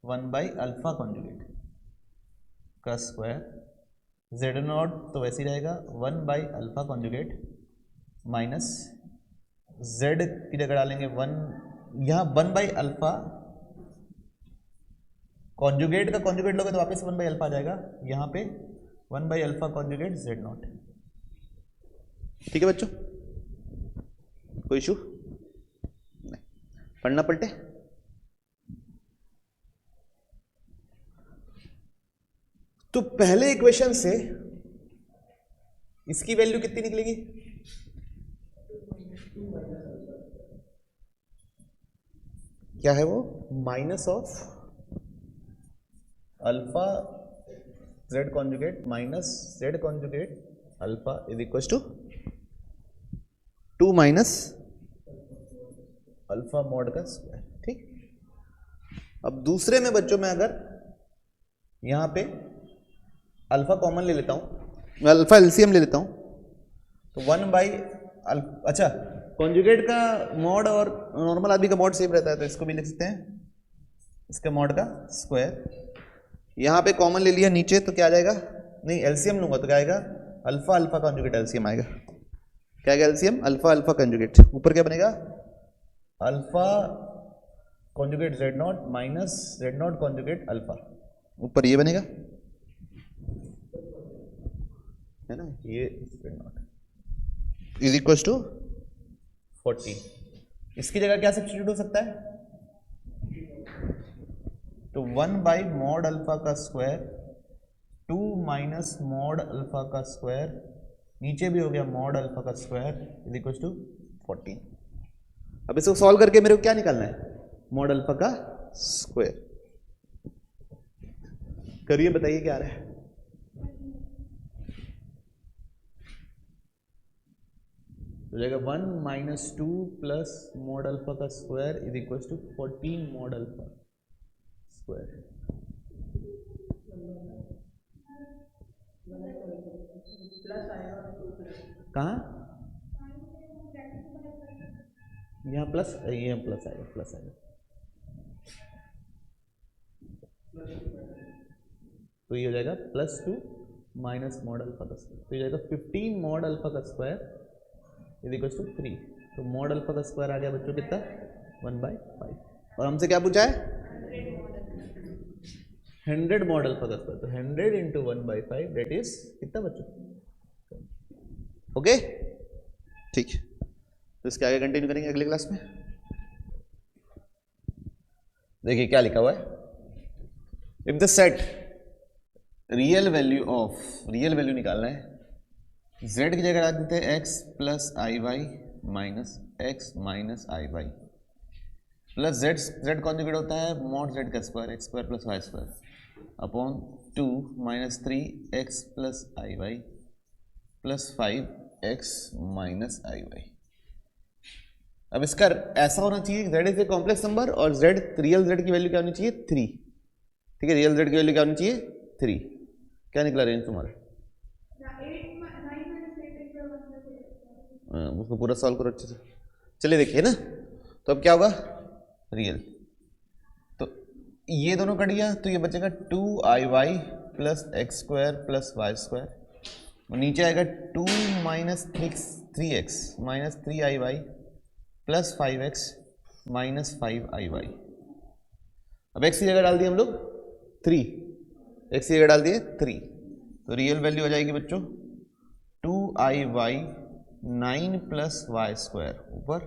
1/अल्फा कॉन्जुगेट का स्क्वायर, z0 तो वैसे ही रहेगा 1/अल्फा कॉन्जुगेट माइनस z की जगह डालेंगे 1, यहाँ 1/अल्फा कॉन्जुगेट का कॉन्जुगेट लोगे तो वापस 1/अल्फा आ जाएगा, यहाँ पे 1/अल्फा कॉन्जुगेट z0, ठीक है बच्चों, कोई इशू नहीं, पढ़ना पलटे। तो पहले इक्वेशन से इसकी वैल्यू कितनी निकलेगी? क्या है वो? Minus of alpha z conjugate minus z conjugate alpha is equal to 2 minus alpha mod का स्क्वायर, ठीक। अब दूसरे में बच्चों में अगर यहां पे अल्फा कॉमन ले लेता हूं, अल्फा एलसीएम ले लेता हूं, तो 1/, अच्छा कॉन्जुगेट का मॉड और नॉर्मल आदमी का मॉड सेम रहता है, तो इसको भी लिख सकते हैं, इसके मॉड का स्क्वायर, यहां पे कॉमन ले लिया नीचे, तो क्या आ जाएगा? नहीं एलसीएम लूंगा तो क्या आएगा? अल्फा कॉन्जुगेट एलसीएम आएगा, क्या क्या एलसीएम, अल्फा अल्फा कंजुगेट, ऊपर क्या बनेगा, alpha conjugate z naught minus z naught conjugate alpha, ऊपर ये बनेगा, है ना, ये z naught is equal to 14। इसकी जगह क्या सब्स्टिट्यूट हो सकता है, तो 1 बाई मॉड अल्फा का स्क्वायर 2 माइनस मॉड अल्फा का स्क्वायर, नीचे भी हो गया मॉड अल्फा का स्क्वायर इज इक्वल टू 14। अब इसको सॉल्व करके मेरे को क्या निकालना है, मॉड अल्फा का स्क्वायर, करिए बताइए क्या आ रहा है, हो जाएगा 1 माइनस 2 प्लस मॉड अल्फा का square is equal to 14 mod alpha square. कहाँ, यहाँ प्लस, यहाँ प्लस आएगा, प्लस आएगा, तो ये हो जाएगा प्लस 2 माइनस मॉड अल्फा का स्क्वायर, तो ये जाएगा 15 मॉड अल्फा का स्क्वायर इज इक्वल टू 3। तो मॉड अल्फा का स्क्वायर आ गया बच्चों कितना, 1/5, और हमसे क्या पूछा है, 100 मॉड अल्फा का स्क्वायर, तो 100 इंटू 1/5 डेट इज कितना बच्चों, ओके ठीक, तो इसके आगे कंटिन्यू करेंगे अगले क्लास में। देखिए क्या लिखा हुआ है, if the set real value of, real value निकालना है, z की जगह डाल देते हैं x प्लस आई वाई माइनस एक्स माइनस आई वाई प्लस z कॉन्जुगेट होता है मॉड z का square X square plus Y square upon 2 minus 3x plus आई वाई प्लस 5x माइनस आई वाई। अब इसका ऐसा होना चाहिए z is a complex number और z, रियल z की वैल्यू क्या होनी चाहिए 3, ठीक है, रियल z की वैल्यू क्या होनी चाहिए 3। क्या निकला रेंज तुम्हारा, उसको पूरा सॉल्व करो अच्छे से, चलिए देखिए ना, तो अब क्या होगा रियल, तो ये दोनों कट गया तो ये बचेगा 2iy plus x square plus Y square, और नीचे आएगा 2 minus 3x minus 3iy plus 5x minus 5iy। अब x की जगह डाल दिए हम लोग 3, x की जगह डाल दिए 3, तो रियल वैल्यू हो जाएगी बच्चों 2iy 9 प्लस वाई स्क्वायर, ऊपर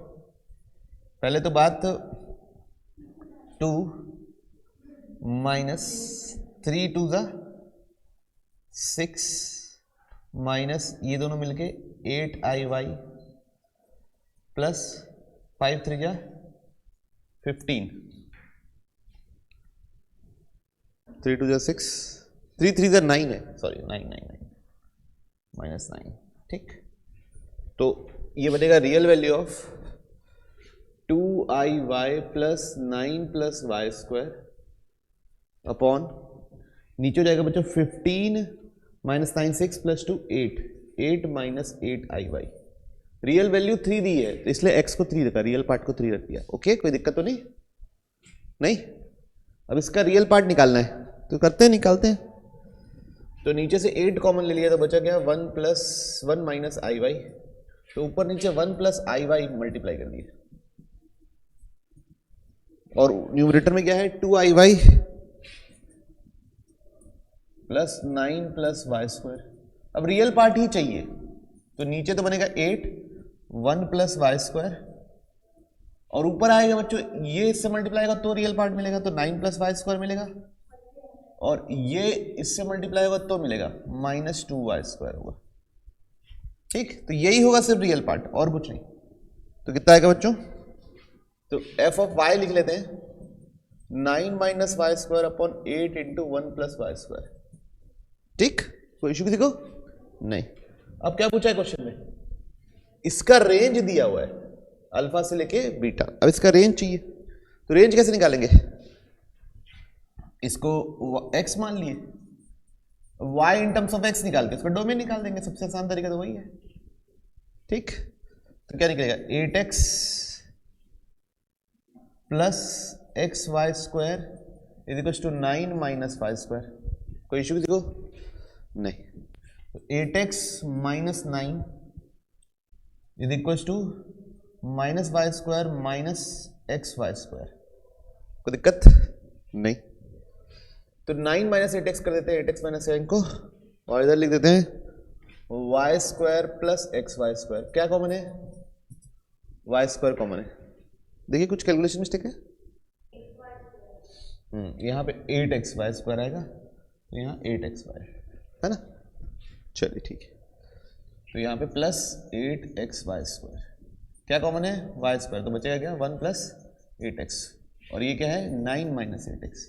पहले तो बात 2 माइनस 3 2 ज़ा 6 माइनस ये दोनों मिलके 8iy प्लस 5 3 ज़ा 15, 3 2 ज़ा 6, 3 3 ज़ा 9 है, सॉरी 9 9 9 माइनस 9, ठीक, तो ये बनेगा real value of 2iy plus 9 plus Y square upon नीचे हो जाएगा बच्चों 15 minus 9 6 plus 2 8 minus 8iy। Real value 3 दी है तो इसलिए x को 3 रखा, रियल पार्ट को 3 रख दिया, ओके कोई दिक्कत तो नहीं, नहीं। अब इसका रियल पार्ट निकालना है तो करते हैं, निकालते हैं, तो नीचे से 8 कॉमन ले लिया तो बचा गया 1 प्लस 1 माइनस आई वाई, तो ऊपर नीचे 1 प्लस आई वाई मल्टीप्लाई कर दिए, और न्यूमरेटर में क्या है 2iy plus 9 plus Y square. अब रियल पार्ट ही चाहिए तो नीचे तो बनेगा 8 1 प्लस वाई स्क्वायर, और ऊपर आएगा बच्चों ये इससे मल्टीप्लाई होगा तो रियल पार्ट मिलेगा, तो 9 प्लस वाई स्क्वायर मिलेगा, और ये इससे मल्टीप्लाई होगा तो मिलेगा माइनस 2 वाई स्क्वायर होगा, ठीक, तो यही होगा सिर्फ रियल पार्ट और कुछ नहीं। तो कितना आएगा बच्चों, तो एफ ऑफ वाई लिख लेते हैं 9 minus Y square upon 8 into 1 plus Y square, ठीक, कोई इशू किसी को नहीं। अब क्या पूछा है क्वेश्चन में, इसका रेंज दिया हुआ है अल्फा से लेके बीटा, अब इसका रेंज चाहिए, तो रेंज कैसे निकालेंगे, इसको x मान लिए, y in terms of x निकाल के इसका डोमेन निकाल देंगे, सबसे आसान तरीका तो वही है, ठीक, तो क्या निकलेगा 8x plus x y square is equal to 9 minus Y square, कोई इशू किसी को नहीं, तो 8x minus 9 is equal to minus Y square minus x y square. कोई दिक्कत नहीं, तो 9 माइनस 8x कर देते हैं, 8x माइनस 7 को, और इधर लिख देते हैं y square plus x y square. क्या कॉमन है? वाई स्क्वायर कॉमन है। देखिए कुछ कैलकुलेशन मिस्टेक है, यहाँ पे 8x वाई स्क्वायर आएगा, तो यहाँ 8x वाई है ना। चलिए ठीक है, तो यहाँ पे प्लस 8x वाई स्क्वायर, क्या कॉमन है? वाई स्क्वायर, तो बचेगा क्या? 1 प्लस 8x, और ये क्या है? 9 माइनस 8x,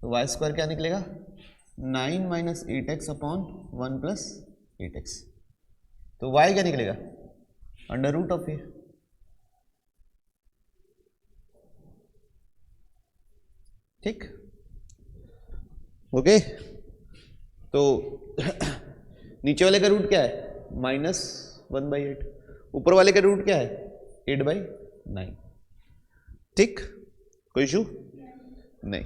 तो वाई स्क्वायर क्या निकलेगा? 9 minus 8x upon 1 plus 8x, तो y क्या निकलेगा? अंडर रूट ऑफ ये। ठीक, ओके। तो नीचे वाले का रूट क्या है? -1/8, ऊपर वाले का रूट क्या है? 8/9। ठीक, कोई इशू नहीं।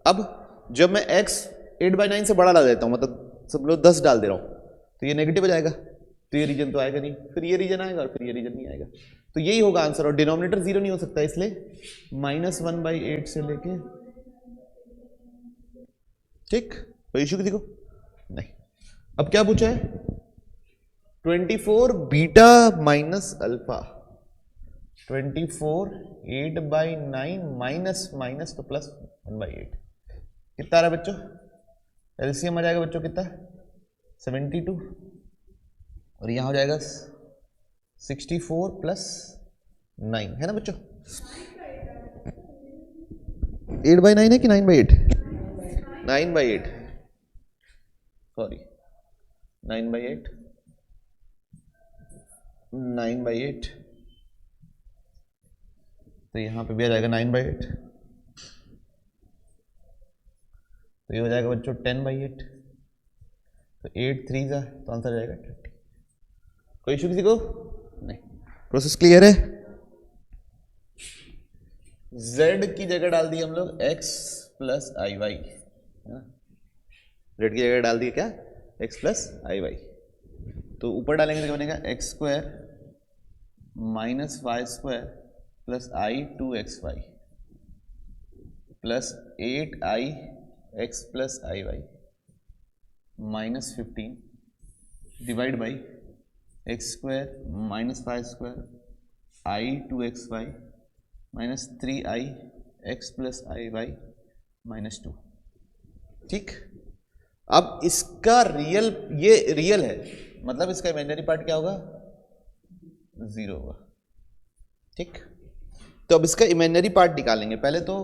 अब जब मैं x 8/9 से बड़ा डाल देता हूं, मतलब सब लोग 10 डाल दे रहा हूं, तो ये नेगेटिव हो जाएगा, तो ये रीजन तो आएगा नहीं, फिर ये रीजन आएगा और फिर ये रीजन नहीं आएगा, तो यही होगा आंसर। और डिनोमिनेटर 0 नहीं हो सकता, इसलिए -1/8 से लेके, ठीक, कोई इशू किसी को नहीं। अब क्या पूछा है? 24 beta minus alpha, 24 8/9 minus minus तो प्लस 1/8, कितना आ रहा है बच्चों? एलसीएम आ जाएगा बच्चों कितना? 72, और यहां हो जाएगा 64 प्लस 9, है ना बच्चों? 8/9 है कि 9/8? 9/8, सॉरी 9/8, 9/8, तो यहां पे भी आ जाएगा 9/8, तो ये हो जाएगा बच्चों 10/8, तो 8 3 जा, तो आंसर आ जाएगा 30। कोई इशू किसी को नहीं? प्रोसेस क्लियर है? z की जगह डाल दी हम लोग x प्लस आई वाई, है ना। z की जगह डाल दिए क्या? x प्लस आई वाई, तो ऊपर डालेंगे तो क्या बनेगा? x square minus Y square plus i 2xy plus 8i x plus I Y minus 15 divide by x square minus Y square i 2xy minus 3i x plus I Y minus 2। ठीक, अब इसका रियल, ये रियल है, मतलब इसका इमेजिनरी पार्ट क्या होगा? 0 होगा। ठीक, तो अब इसका इमेजिनरी पार्ट निकालेंगे। पहले तो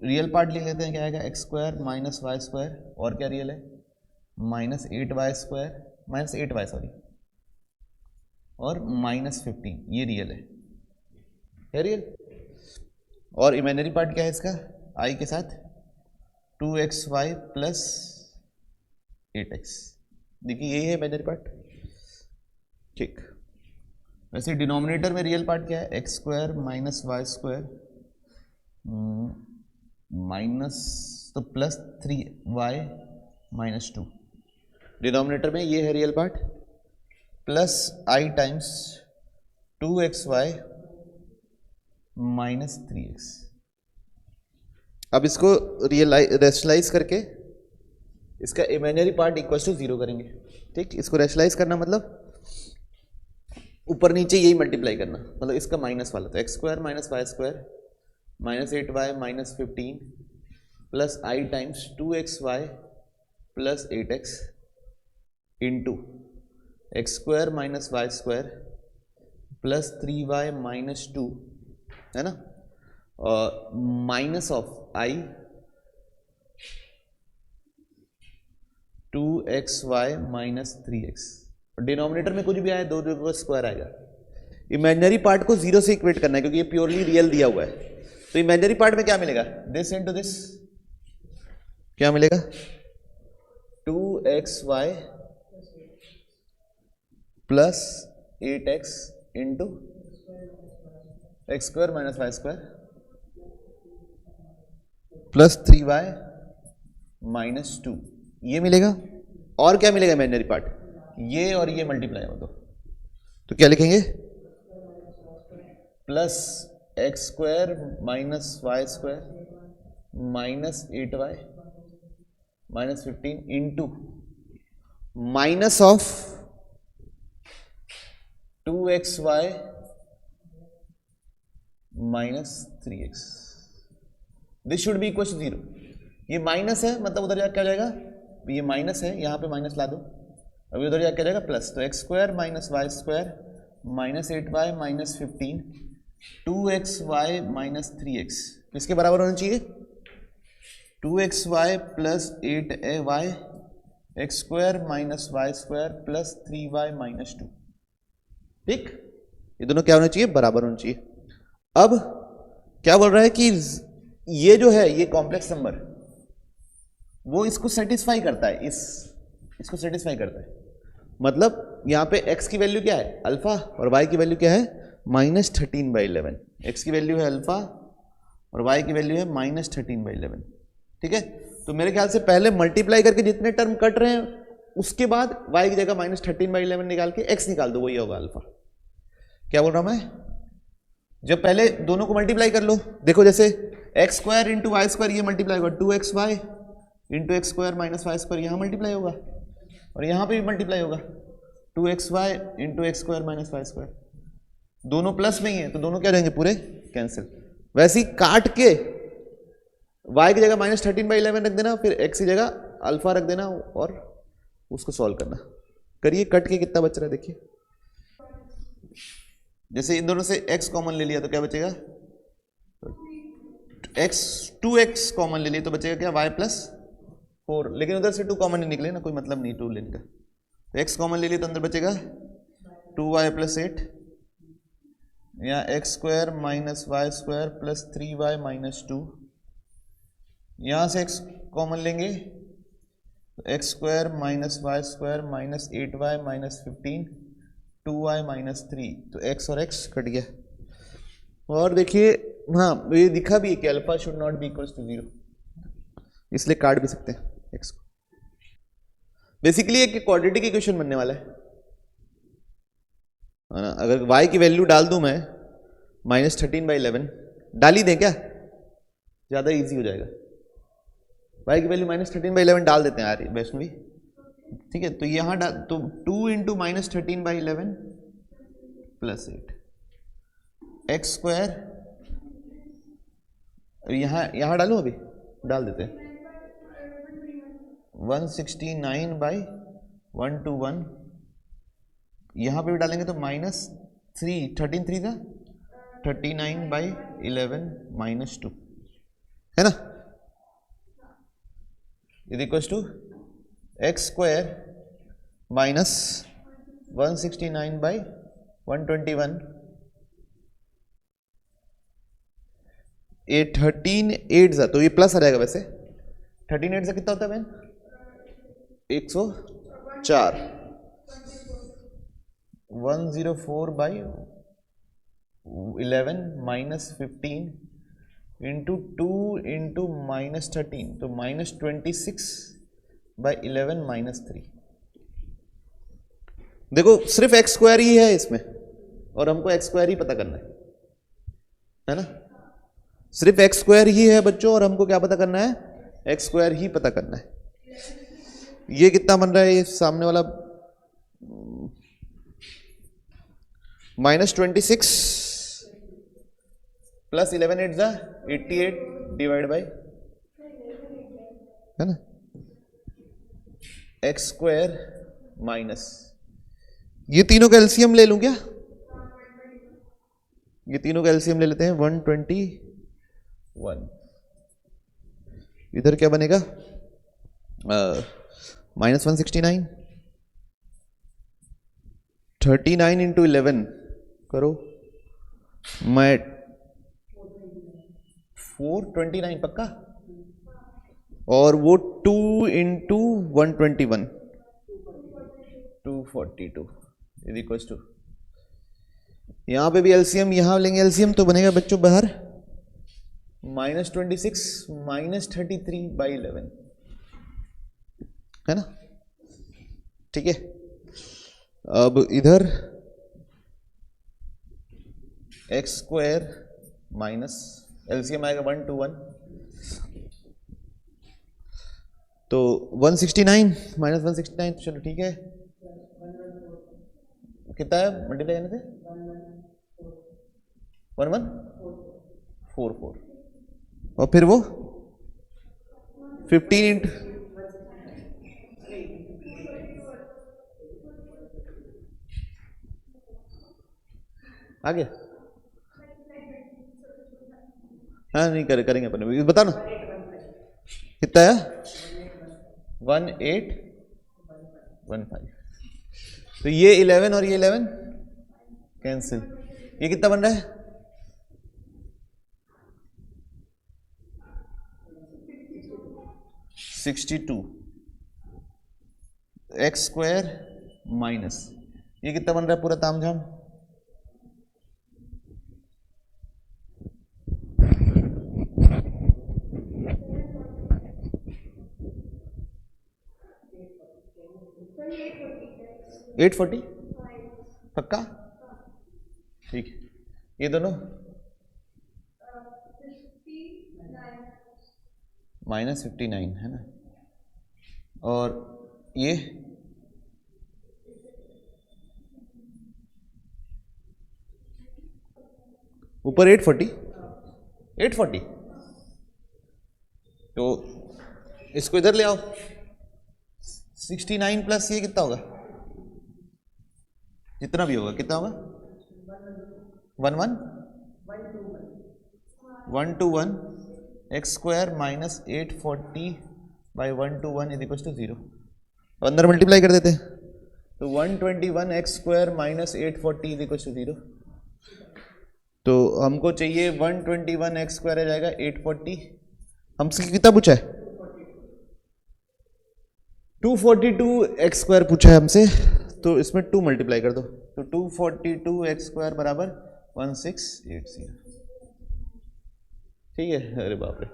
रियल पार्ट लिख लेते हैं, क्या आएगा? X square minus Y square, और क्या रियल है? Minus 8y square, minus 8y sorry, और माइनस 15, ये रियल है रियल। और इमेजिनरी पार्ट क्या है इसका? i के साथ 2xy प्लस 8x, देखिए यही है इमेजिनरी पार्ट। ठीक, वैसे डिनोमिनेटर में रियल पार्ट क्या है? X square minus Y square minus तो प्लस 3y माइनस 2, डिनोमिनेटर में ये है रियल पार्ट, प्लस आई टाइम्स 2xy माइनस 3x। अब इसको रेशनलाइज करके इसका इमेजिनरी पार्ट इक्वल टू 0 करेंगे। ठीक, इसको रेशनलाइज करना मतलब ऊपर नीचे यही मल्टीप्लाई करना, मतलब इसका माइनस वाला, तो x square minus Y square minus 8y minus 15 plus आई times 2xy plus 8x into x square minus Y square plus 3y minus 2, है ना, और minus of i 2xy minus 3x। Denominator में कुछ भी आए, दो का स्क्वायर आएगा। इमेजिनरी पार्ट को 0 से इक्वेट करना है क्योंकि ये प्योरली रियल दिया हुआ है, तो इमेजिनरी पार्ट में क्या मिलेगा? दिस इंटू दिस, क्या मिलेगा? 2xy plus 8x into x square minus Y square plus 3y minus 2, ये मिलेगा। और क्या मिलेगा इमेजिनरी पार्ट? ये और ये मल्टीप्लाई हो, तो क्या लिखेंगे? Plus x square minus Y square minus 8y minus 15 into minus of 2xy minus 3x। This should be equal to 0। ये माइनस है मतलब उधर जाकर क्या हो जाएगा, ये माइनस है, यहाँ पे माइनस ला दो, अभी उधर जाकर क्या जाएगा प्लस। तो x square minus Y square minus 8y minus 15 2xy minus 3x किसके बराबर होना चाहिए, 2xy plus 8ay x square minus Y square plus 3y minus 2। ठीक, ये दोनों क्या होना चाहिए, बराबर होना चाहिए। अब क्या बोल रहा है कि ये जो है ये कॉम्प्लेक्स नंबर वो इसको सेटिस्फाई करता है, इसको सेटिस्फाई करता है। मतलब यहाँ पे x की वैल्यू क्या है अल्फा और y की वैल्यू क्या है माइनस 13/11। x की वैल्यू है अल्फा और y की वैल्यू है माइनस 13/11। ठीक है, तो मेरे ख्याल से पहले मल्टीप्लाई करके जितने टर्म कट रहे हैं उसके बाद y की जगह माइनस 13/11 निकाल के x निकाल दो, वही होगा अल्फा। क्या बोल रहा हूं मैं, जब पहले दोनों को मल्टीप्लाई कर लो, देखो जैसे x square into y square ये मल्टीप्लाई होगा 2xy into x square minus Y square, यहाँ मल्टीप्लाई होगा और यहाँ पे भी मल्टीप्लाई होगा 2xy into x square minus Y square. दोनों प्लस में ही है तो दोनों क्या रहेंगे, पूरे कैंसिल। वैसे ही काट के y की जगह माइनस 13/11 रख देना, फिर x की जगह अल्फा रख देना और उसको सॉल्व करना। करिए, कट के कितना बच रहा है देखिए। जैसे इन दोनों से x कॉमन ले लिया तो क्या बचेगा, x 2x कॉमन ले लिया तो बचेगा क्या y प्लस 4, लेकिन उधर से 2 कॉमन नहीं निकले ना, कोई मतलब नहीं 2 लेने का। तो x कॉमन ले लिया तो अंदर बचेगा 2y प्लस 8 या x square minus Y square plus 3y minus 2। यहाँ से x कॉमन लेंगे तो x square minus Y square minus 8y minus 15 2y minus 3। तो x और x कट गया। और देखिए हाँ ये दिखा भी है कि alpha should not be equals to 0, इसलिए काट भी सकते हैं x को। बेसिकली एक क्वाड्रेटिक इक्वेशन बनने वाला है ना। अगर y की वैल्यू डाल दूं मैं माइनस 13/11, डाल ही दें क्या, ज़्यादा इजी हो जाएगा। y की वैल्यू माइनस 13/11 डाल देते हैं यार वैष्णवी, ठीक है। तो यहाँ डाल तो 2 into minus 13/11 plus 8 x square, यहाँ डालूं, अभी डाल देते हैं 169/121। यहाँ पे भी डालेंगे तो माइनस 13 था 39/11 माइनस 2 है ना, is equals to x square minus 169/121 ये 13 8 तो ये प्लस आ जाएगा। वैसे 13 8 कितना होता है बहन, 104 104/11 माइनस 15 इंटू 2 इंटू माइनस 13 तो माइनस 26/11 माइनस 3। देखो सिर्फ एक्स स्क्वायर ही है इसमें और हमको एक्स स्क्वायर ही पता करना है ना, सिर्फ एक्स स्क्वायर ही है बच्चों और हमको क्या पता करना है, एक्स स्क्वायर ही पता करना है। ये कितना बन रहा है, ये सामने वाला माइनस 26 प्लस 11 8 जा 88 डिवाइड बाई है ना एक्स स्क्वायर माइनस, ये तीनों का एलसीएम ले लूं क्या, ये तीनों का एलसीएम ले लेते हैं 121। इधर क्या बनेगा माइनस 169 39 इंटू 11 करो, मैं 429 पक्का, और वो 2 इंटू 121 242 इज इक्वल टू, यहां पे भी एलसीएम यहां लेंगे एलसीएम तो बनेगा बच्चों बाहर माइनस 26 माइनस 33/11 है ना, ठीक है। अब इधर एक्स स्क्वायर माइनस एलसीएम आएगा 1 2 1, तो 169 माइनस 169, चलो ठीक है, कितना है मल्टीप्लाई करने से 1144, और फिर वो 15 इंट आगे, हाँ नहीं करेंगे अपन, बता ना कितना है 1815, तो ये 11 और ये 11 कैंसिल, ये कितना बन रहा है 62, एक्स स्क्वायर माइनस ये कितना बन रहा है पूरा तामझाम 840 पक्का, ठीक है, ये दोनों -59 है ना, और ये ऊपर 840, तो इसको इधर ले आओ, 69 प्लस ये कितना होगा, जितना भी होगा कितना होगा 1 x square minus 840 by 1 2 1 is equal to 0, अंदर मल्टीप्लाई कर देते हैं, तो 121 x square minus 840 is equal to 0, तो हमको चाहिए 121 एक्स स्क्वायर आ जाएगा 840, हमसे कितना पूछा है 242 एक्स स्क्वायर पूछा है हमसे, तो इसमें 2 मल्टीप्लाई कर दो, तो 242 एक्स स्क्वायर बराबर 1680, ठीक है, अरे बाप रे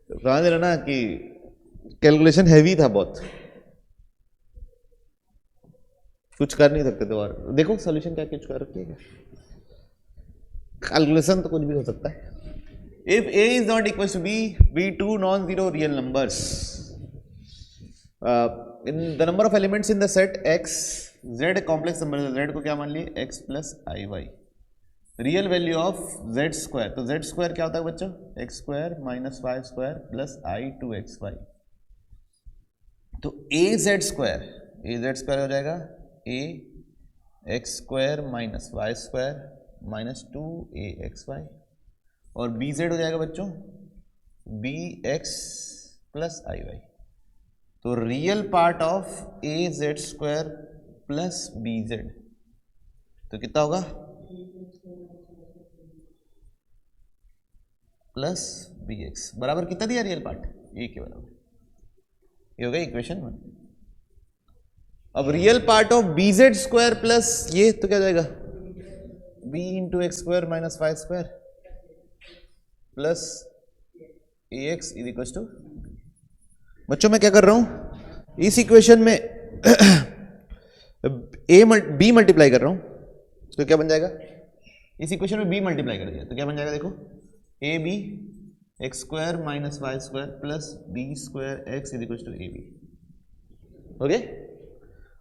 तो कहा दे रहा ना कि कैलकुलेशन हैवी था बहुत, कुछ कर नहीं सकते थे, और देखो सॉल्यूशन क्या कुछ कर रखी है, कैलकुलेशन तो कुछ भी हो सकता है। If A is not equal to B, be two non-zero real numbers. In the number of elements in the set X, Z complex number है, Z को क्या मान लिए X plus IY. Real value of Z square, तो Z square क्या होता है बच्चों X square minus Y square plus I 2XY. तो AZ square हो जाएगा A X square minus Y square minus 2AXY, और बी जेड हो जाएगा बच्चों बी एक्स प्लस आई वाई, तो real part of a z square plus b z, तो कितना होगा प्लस बी एक्स बराबर कितना दिया रियल पार्ट ए के बराबर, ये हो गया इक्वेशन 1। अब real part of b z square plus ये तो क्या हो जाएगा b into x square minus Y square plus a x is equal to, बच्चों मैं क्या कर रहा हूं इस इक्वेशन में बी मल्टीप्लाई कर रहा हूं, तो क्या बन जाएगा इस इक्वेशन में बी मल्टीप्लाई कर दिया तो क्या बन जाएगा, देखो a b x square minus Y square plus B square x is equal to a b, okay.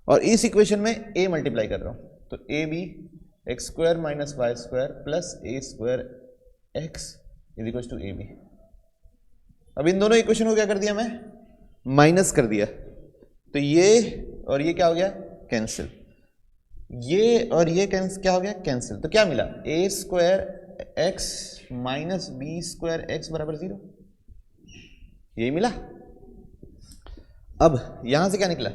और इस इक्वेशन में ए मल्टीप्लाई कर रहा हूं, तो a b x square minus Y square plus a square x is equal to a b. अब इन दोनों इक्वेशन को क्या कर दिया मैं माइनस कर दिया, तो ये और ये क्या हो गया कैंसिल, ये और ये क्या हो गया कैंसिल, तो क्या मिला A square X minus B square X बराबर 0, यही मिला। अब यहां से क्या निकला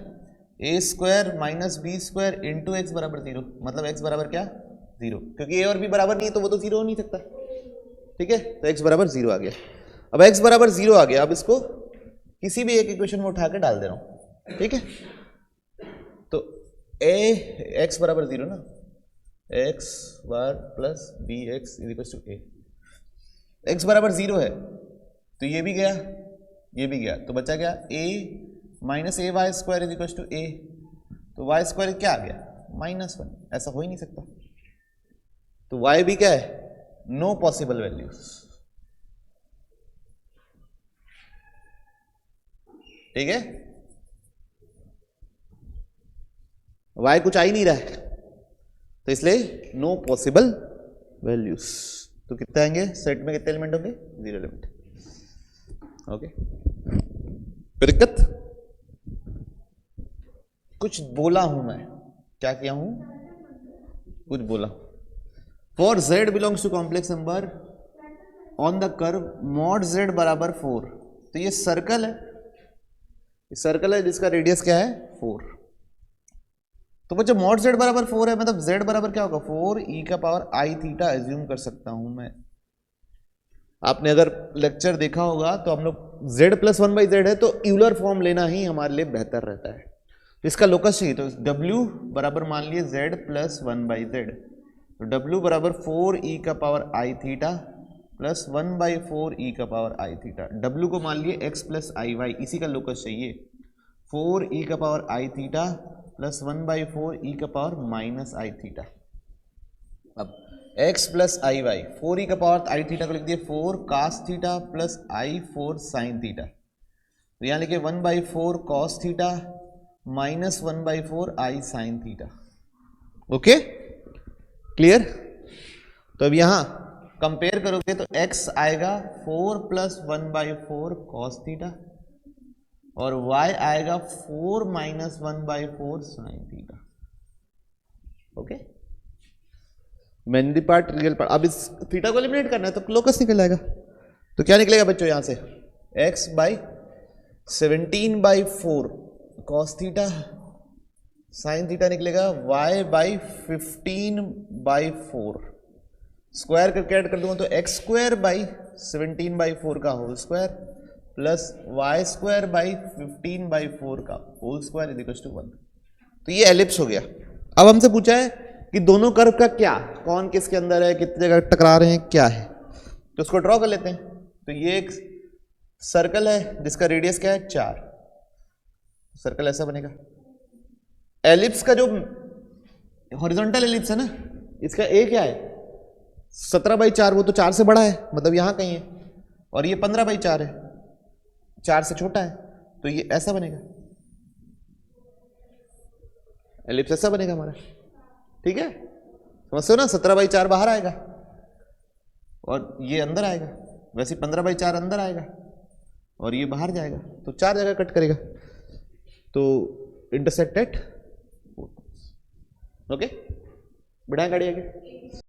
A square minus B square into X बराबर 0, मतलब एक्स बराबर क्या 0, क्योंकि ए और बी बराबर नहीं है तो वो तो 0 हो नहीं सकता, ठीक है, तो x बराबर 0 आ गया। अब x बराबर 0 आ गया, अब इसको किसी भी एक इक्वेशन में उठा के डाल दे रहा हूं, ठीक है, तो x बराबर 0 ना, x bar plus b x is equal to a, x बराबर 0 है तो ये भी गया, तो बचा क्या a minus A Y square is equal to A, तो वाई स्क्वायर क्या आ गया -1, ऐसा हो ही नहीं सकता। तो y भी क्या है, नो पॉसिबल वैल्यूज, ठीक है, y कुछ आ ही नहीं रहा है, तो इसलिए नो पॉसिबल वैल्यूज। तो कितने आएंगे, सेट में कितने एलिमेंट होंगे, 0 एलिमेंट। ओके, दिक्कत, कुछ बोला हूं मैं, क्या किया हूं, कुछ बोला। For z belongs to complex number on the curve mod z बराबर 4, तो ये सर्कल है, ये सर्कल है जिसका रेडियस क्या है 4। तो बच्चों मॉड z बराबर 4 है, मतलब z बराबर क्या होगा 4e⁻i थीटा एज्यूम कर सकता हूं मैं। आपने अगर लेक्चर देखा होगा तो हम लोग z + 1/z है तो यूलर फॉर्म लेना ही हमारे लिए बेहतर रहता है। इसका लोकस चाहिए, तो w बराबर मान लिए z + 1/z, तो w बराबर 4e⁻i theta plus 1/4e⁻i theta. w को मान लिए x + iy, इसी का लोकस चाहिए 4e⁻i theta plus 1/4e⁻i theta. अब x + iy, 4e⁻i थीटा को लिख दिए 4 cos theta plus i 4 sin theta, तो यहाँ लिखिए 1/4 cos theta minus 1/4 i sin theta. Okay, clear. तो अब यहाँ कंपेयर करोगे तो x आएगा 4 + 1/4 cos थीटा और y आएगा 4 - 1/4 sin theta. Okay, mehndi part, real part. अब इस थीटा को एलिमिनेट करना है तो लोकस निकल आएगा, तो क्या निकलेगा बच्चों यहां से, x/17/4 cos theta sin theta निकलेगा y/15/4, स्क्वायर करके ऐड कर दूंगा तो x²/17/4 का होल स्क्वायर प्लस y²/15/4 का होल स्क्वायर = 1। तो ये एलिप्स हो गया। अब हमसे पूछा है कि दोनों कर्व का क्या, कौन किसके अंदर है, कितने जगह टकरा रहे हैं, क्या है, तो उसको ड्रॉ कर लेते हैं। तो ये एक सर्कल है जिसका रेडियस क्या है 4, सर्कल ऐसा बनेगा। एलिप्स का जो हॉरिजॉन्टल एलिप्स है ना, इसका ए क्या है 17/4, वो तो 4 से बड़ा है, मतलब यहां कहीं है, और ये 15/4 है, 4 से छोटा है, तो ये ऐसा बनेगा, एलिप्स ऐसा बनेगा हमारा, ठीक है, समझते हो ना। 17/4 बाहर आएगा और ये अंदर आएगा, वैसे 15/4 अंदर आएगा और ये बाहर जाएगा, तो 4 जगह कट करेगा, तो इंटरसेक्ट एट, ओके, बढ़ाएं गाड़ी आगे।